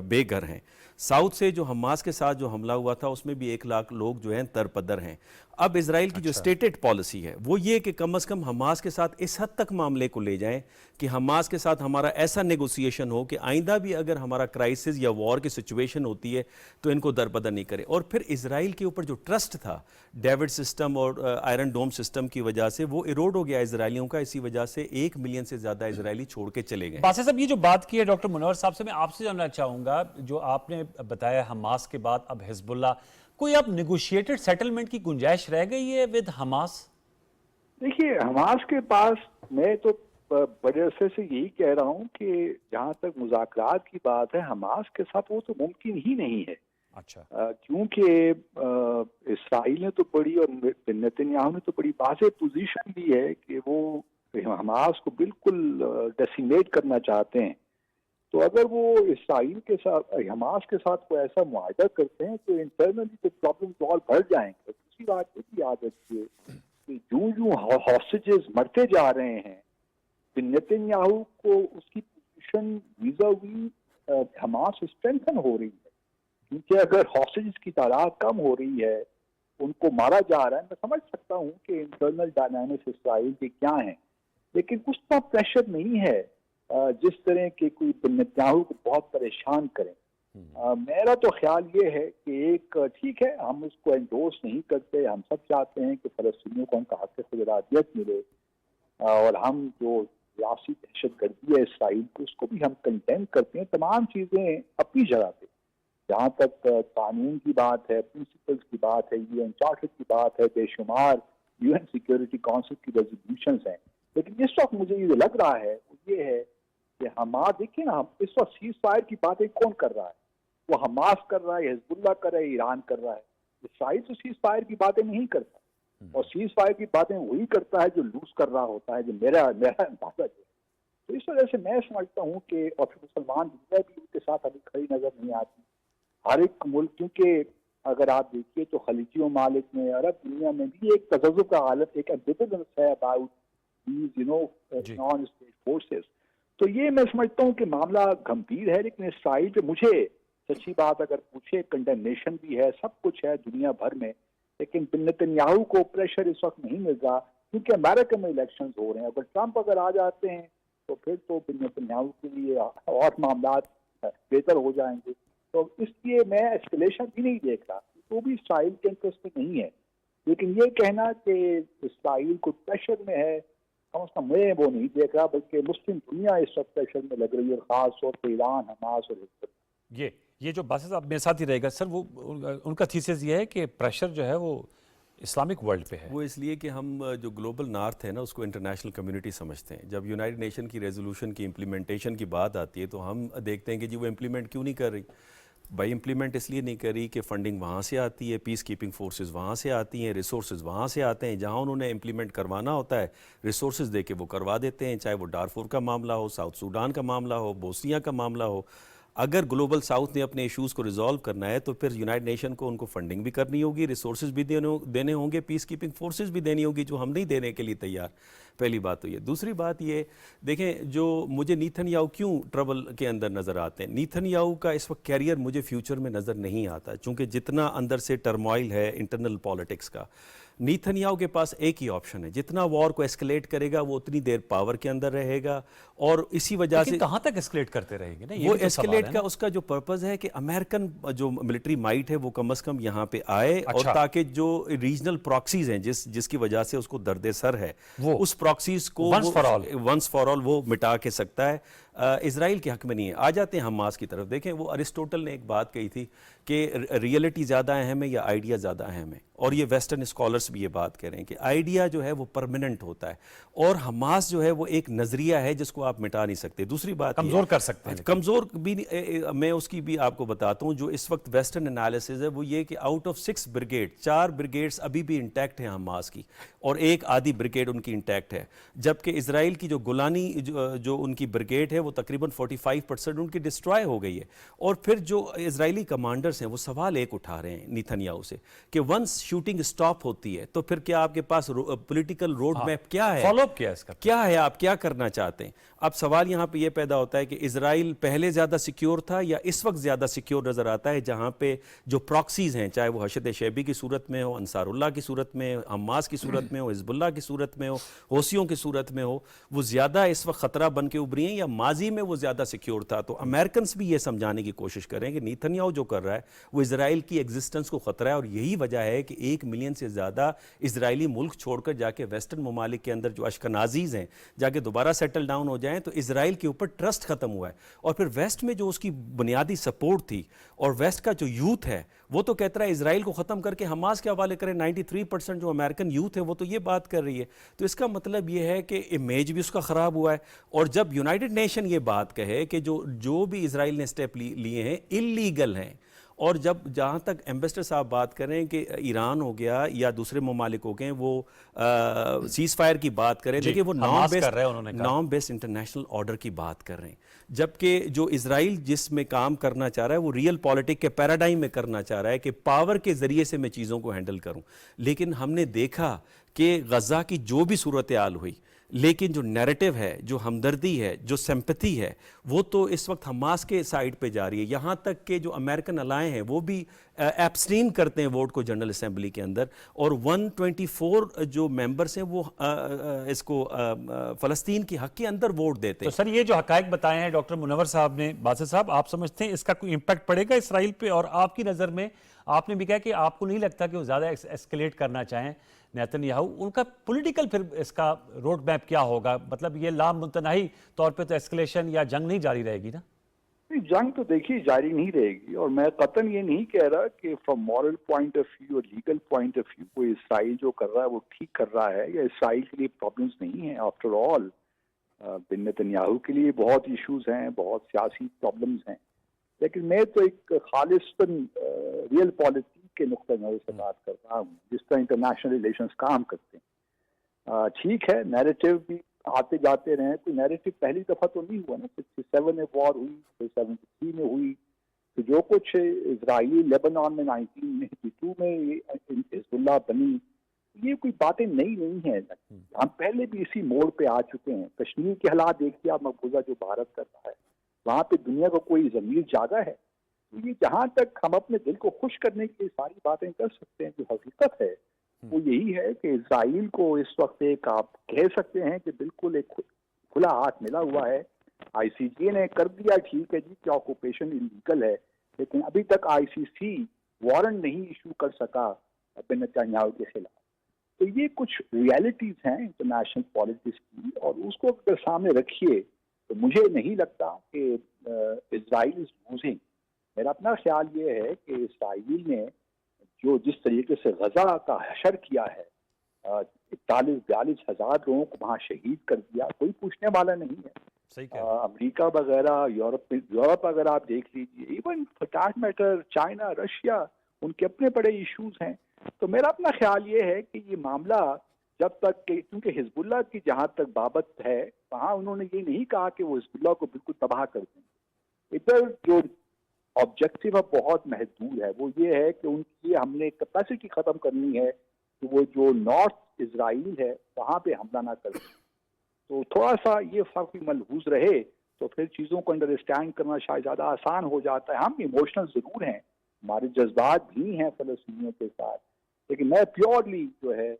بے گھر ہیں. ساؤتھ سے جو حماس کے ساتھ جو حملہ ہوا تھا اس میں بھی 1 لاکھ لوگ جو ہیں ترپدر ہیں. اب اسرائیل کی جو سٹیٹڈ پالیسی ہے وہ یہ کہ کم از کم حماس کے ساتھ اس حد تک معاملے کو لے جائیں کہ حماس کے ساتھ ہمارا ایسا نیگوسیشن ہو کہ آئندہ بھی اگر ہمارا کرائسس یا وار کی سچویشن ہوتی ہے تو ان کو درپدر نہیں کرے. اور پھر اسرائیل کے اوپر جو ٹرسٹ تھا ڈیوڈ سسٹم اور آئرن ڈوم سسٹم کی وجہ سے وہ ایروڈ ہو گیا اسرائیلیوں کا. اسی وجہ سے 1 ملین سے زیادہ اسرائیلی چھوڑ کے چلے گئے. باسط صاحب، یہ جو بات کی ہے ڈاکٹر منور صاحب سے، میں آپ سے جاننا چاہوں گا، جو آپ نے بتایا حماس کے بعد اب حزب اللہ، کوئی اب نیگوشیٹڈ سیٹلمنٹ کی گنجائش رہ گئی ہے ود حماس؟ دیکھیے، حماس کے پاس، میں تو بڑے عرصے سے یہی کہہ رہا ہوں کہ جہاں تک مذاکرات کی بات ہے حماس کے ساتھ، وہ تو ممکن ہی نہیں ہے. اچھا. کیونکہ اسرائیل نے تو بڑی، اور نتنیاہو نے تو بڑی واضح پوزیشن لی ہے کہ وہ حماس کو بالکل ڈیسیمیٹ کرنا چاہتے ہیں. تو اگر وہ اسرائیل کے ساتھ، حماس کے ساتھ کوئی ایسا معاہدہ کرتے ہیں تو انٹرنلی تو پرابلم اور بڑھ جائیں گے. دوسری بات یہ بھی یاد رکھیے کہ جو ہاسٹیجز مرتے جا رہے ہیں، نتنیاہو کو اس کی پوزیشن ویزاوی حماس اسٹرینتھن ہو رہی ہے. کیونکہ اگر ہاسٹیجز کی تعداد کم ہو رہی ہے، ان کو مارا جا رہا ہے، میں سمجھ سکتا ہوں کہ انٹرنل ڈائنامکس اسرائیل کے کیا ہیں، لیکن اس کا پریشر نہیں ہے جس طرح کے کوئی نتنیاہو کو بہت پریشان کریں. میرا تو خیال یہ ہے کہ ایک ٹھیک ہے، ہم اس کو انڈورس نہیں کرتے، ہم سب چاہتے ہیں کہ فلسطینیوں کو ان کا حق خود ارادیت ملے، اور ہم جو سیاسی دہشت گردی ہے اسرائیل کو، اس کو بھی ہم کنڈیم کرتے ہیں. تمام چیزیں اپنی جگہ پہ، جہاں تک قانون کی بات ہے، پرنسپلز کی بات ہے، UN چارٹر کی بات ہے، بے شمار UN سیکیورٹی کونسل کی ریزولوشنز ہیں. لیکن اس وقت مجھے یہ لگ رہا ہے وہ یہ ہے کہ حماس، دیکھیں نا، اس وقت سیز فائر کی باتیں کون کر رہا ہے؟ وہ حماس کر رہا ہے، حزب اللہ کر رہا ہے، ایران کر رہا ہے. اسرائیل تو سیز فائر کی باتیں نہیں کرتا، اور سیز فائر کی باتیں وہی کرتا ہے جو لوز کر رہا ہوتا ہے، جو میرا اندازہ جو ہے. تو اس وجہ سے میں سمجھتا ہوں کہ، اور پھر مسلمان دنیا بھی ان کے ساتھ ابھی کھڑی نظر نہیں آتی. ہر ایک ملک، کیونکہ اگر آپ دیکھیے تو خلیجی ممالک میں، عرب دنیا میں بھی ایک تذبذب کا حالت، ایک ایمبیویلنس ہے about these non state forces. تو یہ میں سمجھتا ہوں کہ معاملہ گمبھیر ہے. لیکن اسرائیل پہ مجھے سچی بات اگر پوچھے، کنڈمنیشن بھی ہے، سب کچھ ہے دنیا بھر میں، لیکن نتنیاہو کو پریشر اس وقت نہیں مل رہا کیونکہ امریکہ میں الیکشنز ہو رہے ہیں. اگر ٹرمپ اگر آ جاتے ہیں تو پھر تو نتنیاہو کے لیے اور معاملات بہتر ہو جائیں گے. تو اس لیے میں ایسکیلیشن بھی نہیں دیکھ رہا، وہ بھی اسرائیل کے انٹرسٹ میں نہیں ہے. لیکن یہ کہنا کہ اسرائیل کو پریشر میں ہے، کم از کم میں وہ نہیں دیکھ رہا، بلکہ مسلم دنیا اس وقت پریشر میں لگ رہی ہے، اور خاص طور پہ ایران، حماس اور حزب اللہ. یہ جو باسط صاحب میرے ساتھ ہی رہے گا سر، وہ ان کا تھیسس یہ ہے کہ پریشر جو ہے وہ इस्लामिक वर्ल्ड पे है। वो इसलिए कि हम जो ग्लोबल नॉर्थ है ना उसको इंटरनेशनल कम्युनिटी समझते हैं। जब यूनाइटेड नेशन की रेजोल्यूशन की इम्प्लीमेंटेशन की बात आती है तो हम देखते हैं कि जी वो इम्प्लीमेंट क्यों नहीं कर रही। भाई इम्प्लीमेंट इसलिए नहीं करी कि फ़ंडिंग वहाँ से आती है, पीस कीपिंग फोर्सेस वहाँ से आती हैं, रिसोर्सेज वहाँ से आते हैं। जहाँ उन्होंने इम्प्लीमेंट करवाना होता है रिसोर्सेज दे के वो करवा देते हैं, चाहे वो डारफोर का मामला हो, साउथ सूडान का मामला हो, बोस्निया का मामला हो। अगर ग्लोबल साउथ ने अपने इश्यूज़ को रिजॉल्व करना है तो फिर यूनाइटेड नेशन को उनको फंडिंग भी करनी होगी, रिसोर्सेज भी देने होंगे, पीस कीपिंग फोर्सेस भी देनी होगी, जो हम नहीं देने के लिए तैयार। पहली बात तो ये। दूसरी बात ये देखें, जो मुझे नेतन्याहू क्यों ट्रबल के अंदर नज़र आते हैं, नेतन्याहू का इस वक्त कैरियर मुझे फ्यूचर में नज़र नहीं आता, चूँकि जितना अंदर से टर्मोइल है इंटरनल पॉलिटिक्स का। नेतन्याहू के पास एक ही ऑप्शन है, जितना वॉर को एस्केलेट करेगा वो उतनी देर पावर के अंदर रहेगा, और इसी वजह से कहाँ तक एस्केलेट करते रहेंगे ना, ये वो भी तो सवाल एस्केलेट है का ना। उसका जो पर्पस है कि अमेरिकन जो मिलिट्री माइट है वो कम से कम यहाँ पे आए, और ताकि जो रीजनल प्रॉक्सीज हैं जिसकी वजह से उसको दर्द सर है, वो उस प्रॉक्सीज को वंस फॉर ऑल वो मिटा के सकता है। इजराइल के हक में नहीं है। आ जाते हैं हमास की तरफ। देखें, वो अरिस्टोटल ने एक बात कही थी कि रियलिटी ज़्यादा अहम है या आइडिया ज़्यादा अहम है, और ये वेस्टर्न स्कॉलर्स भी ये बात कह रहे हैं कि आइडिया जो है वो परमानेंट होता है, और हमास जो है वो एक नज़रिया है जिसको आप मिटा नहीं सकते। दूसरी बात कमज़ोर कर सकते हैं, कमज़ोर भी मैं उसकी भी आपको बताता हूँ। जो इस वक्त वेस्टर्न एनालिसिस है वो ये कि आउट ऑफ 6 ब्रिगेड 4 ब्रिगेड्स अभी भी इंटैक्ट हैं हमास की, और एक आधी ब्रिगेड उनकी इंटैक्ट है, जबकि इजराइल की जो गुलानी जो उनकी ब्रिगेड है वो तकरीबन 45% उनकी डिस्ट्रॉय हो गई है। और फिर जो इजरायली कमांडर्स हैं वो सवाल एक उठा रहे हैं नेतन्याहू से कि वंस शूटिंग स्टॉप होती है तो फिर क्या आपके पास पॉलिटिकल रोड मैप क्या है, फॉलोअप क्या है इसका, क्या है, आप क्या करना चाहते हैं। अब सवाल यहाँ पे ये पैदा होता है कि इजराइल पहले ज़्यादा सिक्योर था या इस वक्त ज़्यादा सिक्योर नज़र आता है, जहाँ पे जो प्रॉक्सीज़ हैं, चाहे वो हशद शैबी की सूरत में हो, अंसारुल्लाह की सूरत में, हमास की सूरत में हो, हिजबुल्लाह की सूरत में हो, होसियों की सूरत में हो, वो ज़्यादा इस वक्त ख़तरा बन के उभरी हैं या माजी में वो ज़्यादा सिक्योर था। तो अमेरिकन भी ये समझाने की कोशिश करें कि नेतन्याहू जो कर रहा है वो इजराइल की एग्जिस्टेंस को ख़तरा है, और यही वजह है कि 1 मिलियन से ज़्यादा इजरायली मुल्क छोड़कर जाके वेस्टर्न ममालिक के अंदर जो अशकनाजीज़ हैं जाके दोबारा सेटल डाउन हो जाएं, तो इजराइल के ऊपर ट्रस्ट ख़त्म हुआ है। और फिर वेस्ट में जो उसकी बुनियादी सपोर्ट थी, और वेस्ट का जो यूथ है वो तो कहता है इजराइल को ख़त्म करके हमास के हवाले करें। 93% जो अमेरिकन यूथ है वो तो ये बात कर रही है। तो इसका मतलब ये है कि इमेज भी उसका ख़राब हुआ है, और जब यूनाइटेड नेशन ये बात कहे कि जो भी इजराइल ने स्टेप लिए हैं इल्लीगल हैं, और जब जहाँ तक एम्बेसडर साहब बात करें कि ईरान हो गया या दूसरे ममालिक हो गए वो सीज़ फायर की बात करें, देखिए वो नॉन बेस्ड इंटरनेशनल ऑर्डर की बात कर रहे हैं, जबकि जो इजराइल जिसमें काम करना चाह रहा है वो रियल पॉलिटिक के पैराडाइम में करना चाह रहा है कि पावर के ज़रिए से मैं चीज़ों को हैंडल करूं। लेकिन हमने देखा कि गज़ा की जो भी सूरत हाल हुई, लेकिन जो नैरेटिव है, जो हमदर्दी है, जो सिंपैथी है, वो तो इस वक्त हमास के साइड पे जा रही है। यहाँ तक कि जो अमेरिकन अलाए हैं वो भी एब्सटेन करते हैं वोट को जनरल असेंबली के अंदर, और 124 जो मेंबर्स हैं वो इसको फ़लस्तीन की हक के अंदर वोट देते हैं। तो सर ये जो हकायक बताए हैं डॉक्टर मुनव्वर साहब ने, बासित साहब, आप समझते हैं इसका कोई इम्पैक्ट पड़ेगा इसराइल पे? और आपकी नज़र में आपने भी कहा कि आपको नहीं लगता कि वो ज़्यादा एस्केलेट करना चाहें नेतन्याहू, उनका पॉलिटिकल फिर इसका रोड मैप क्या होगा? मतलब ये लामुतनाही तौर पे तो एस्केलेशन या जंग नहीं जारी रहेगी ना? जंग तो देखिए जारी नहीं रहेगी, और मैं कतन ये नहीं कह रहा कि from moral point of view और लीगल पॉइंट ऑफ व्यू वो इसराइल जो कर रहा है वो ठीक कर रहा है, या इसराइल के लिए प्रॉब्लम्स नहीं है। आफ्टर ऑल बिन नेतन्याहू के लिए बहुत इश्यूज हैं, बहुत सियासी प्रॉब्लम्स हैं, लेकिन मैं तो एक खालिस्तन रियल पॉलिटिक्स के नुक्ते नज़र से बात कर रहा हूँ, जिस तरह इंटरनेशनल रिलेशंस काम करते हैं। ठीक है, नैरेटिव भी आते जाते रहे, कोई नैरेटिव पहली दफ़ा तो नहीं हुआ ना, 67 में वॉर हुई, फिर 73 में हुई, तो जो कुछ इजराइली लेबनान में 1982 में हिजबुल्लाह बनी, ये कोई बातें नई नहीं है। हम पहले भी इसी मोड़ पे आ चुके हैं। कश्मीर के हालात देखिए आप, मकबूजा जो भारत कर रहा है, वहाँ पे दुनिया को कोई ज़मीर जागा है? तो ये जहाँ तक हम अपने दिल को खुश करने की सारी बातें कर सकते हैं, जो हकीकत है वो यही है कि इजराइल को इस वक्त एक आप कह सकते हैं कि बिल्कुल एक खुला हाथ मिला हुआ है। ICJ ने कर दिया, ठीक है जी, कि ऑक्यूपेशन इलीगल है, लेकिन अभी तक ICC वारंट नहीं इशू कर सका बिन नेतन्याहू के खिलाफ। तो ये कुछ रियलिटीज हैं इंटरनेशनल पॉलिटिक्स की, और उसको अगर सामने रखिए तो मुझे नहीं लगता कि इजराइल इज लूजिंग। मेरा अपना ख्याल ये है कि इजराइल ने جو جس طریقے سے غزہ کا حشر کیا ہے، 41-42 ہزار لوگوں کو وہاں شہید کر دیا، کوئی پوچھنے والا نہیں ہے. صحیح کہا. امریکہ وغیرہ، یورپ اگر آپ دیکھ لیجیے، even for that matter China, Russia, ان کے اپنے بڑے ایشوز ہیں. تو میرا اپنا خیال یہ ہے کہ یہ معاملہ جب تک کہ، کیونکہ حزب اللہ کی جہاں تک بابت ہے، وہاں انہوں نے یہ نہیں کہا کہ وہ حزب اللہ کو بالکل تباہ کر دیں. ادھر جو آبجیکٹو ہے بہت محدود ہے، وہ یہ ہے کہ ان کی ہم نے کیپیسٹی ختم کرنی ہے کہ وہ جو نارتھ اسرائیل ہے وہاں پہ حملہ نہ کر دیں. تو تھوڑا سا یہ فرق ملحوظ رہے تو پھر چیزوں کو انڈرسٹینڈ کرنا شاید زیادہ آسان ہو جاتا ہے. ہم ایموشنل ضرور ہیں، ہمارے جذبات بھی ہیں فلسطینیوں کے ساتھ، لیکن میں پیورلی جو ہے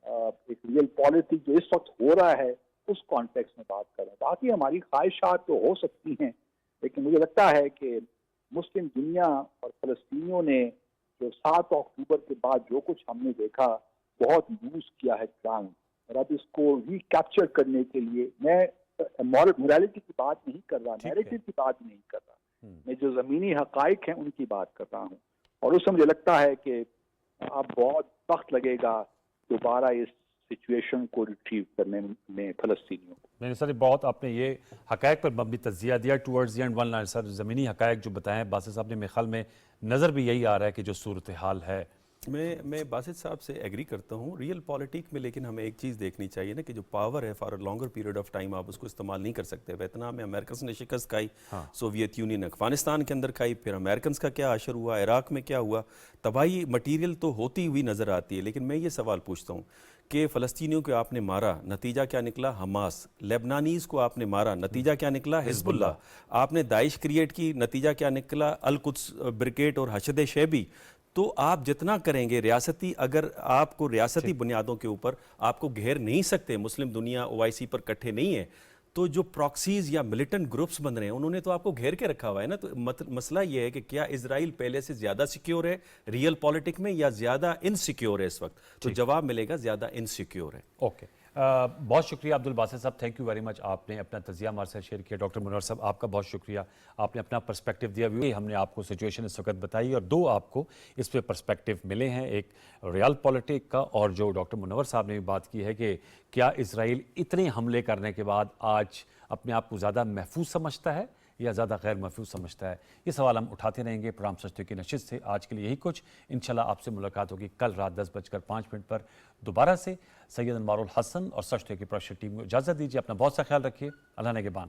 ایک ریئل پالیٹکس جو اس وقت ہو رہا ہے اس کانٹیکس میں بات کر رہا ہوں. باقی ہماری خواہشات تو ہو سکتی ہیں، لیکن مجھے لگتا ہے کہ مسلم دنیا اور فلسطینیوں نے جو 7 اکتوبر کے بعد جو کچھ ہم نے دیکھا بہت یوز کیا ہے گراؤنڈ، اور اب اس کو ری کیپچر کرنے کے لیے میں مورالٹی کی بات نہیں کر رہا، نیریٹو کی بات نہیں کر رہا، میں جو زمینی حقائق ہیں ان کی بات کر رہا ہوں. اور اس سے مجھے لگتا ہے کہ اب بہت وقت لگے گا دوبارہ اس سچویشن کو ریٹریو کرنے میں فلسطینیوں کو. میں نے سر بہت آپ نے یہ حقائق پر مبنی تجزیہ دیا towards the end one line. Sir زمینی حقائق جو بتائیں باسط صاحب نے، میرے خیال میں نظر بھی یہی آ رہا ہے کہ جو صورتحال ہے. میں باسط صاحب سے ایگری کرتا ہوں ریئل پالیٹک میں، لیکن ہمیں ایک چیز دیکھنی چاہیے نا کہ جو پاور ہے for a longer period of time آپ اس کو استعمال نہیں کر سکتے. ویتنام میں امریکنس نے شکست کھائی، سوویت یونین افغانستان کے اندر کھائی، پھر امریکنس کا کیا حشر ہوا، عراق میں کیا ہوا. تباہی مٹیریل تو ہوتی ہوئی نظر آتی ہے، لیکن میں یہ سوال پوچھتا ہوں کہ فلسطینیوں کو آپ نے مارا، نتیجہ کیا نکلا؟ حماس. لیبنانیز کو آپ نے مارا، نتیجہ کیا نکلا؟ حزب اللہ. آپ نے داعش کریٹ کی، نتیجہ کیا نکلا؟ القدس بریگیڈ اور حشد شیبی. تو آپ جتنا کریں گے ریاستی، اگر آپ کو ریاستی بنیادوں کے اوپر آپ کو گھیر نہیں سکتے، مسلم دنیا OIC پر کٹھے نہیں ہے، تو جو پراکسیز یا ملیٹنٹ گروپس بن رہے ہیں انہوں نے تو آپ کو گھیر کے رکھا ہوا ہے نا. تو مسئلہ یہ ہے کہ کیا اسرائیل پہلے سے زیادہ سیکیور ہے ریئل پالیٹک میں یا زیادہ انسیکیور ہے اس وقت؟ تو جواب ملے گا زیادہ انسیکیور ہے. اوکے، بہت شکریہ عبدالباسط صاحب، تھینک یو ویری مچ. آپ نے اپنا تجزیہ ہمارے ساتھ شیئر کیا. ڈاکٹر منور صاحب آپ کا بہت شکریہ، آپ نے اپنا پرسپیکٹو دیا. ہم نے آپ کو سچویشن اس وقت بتائی اور 2 آپ کو اس پہ پرسپیکٹو ملے ہیں، ایک ریال پالیٹک کا اور جو ڈاکٹر منور صاحب نے بھی بات کی ہے کہ کیا اسرائیل اتنے حملے کرنے کے بعد آج اپنے آپ کو زیادہ محفوظ سمجھتا ہے یا زیادہ غیر محفوظ سمجھتا ہے. یہ سوال ہم اٹھاتے رہیں گے پروگرام سچ کی نشست سے. آج کے لیے یہی کچھ، انشاءاللہ آپ سے ملاقات ہوگی کل رات 10:05 پر دوبارہ سے. سید انوار الحسن اور سچ کی پروڈکشن ٹیم کو اجازت دیجیے. اپنا بہت سا خیال رکھیے. اللہ نگہبان.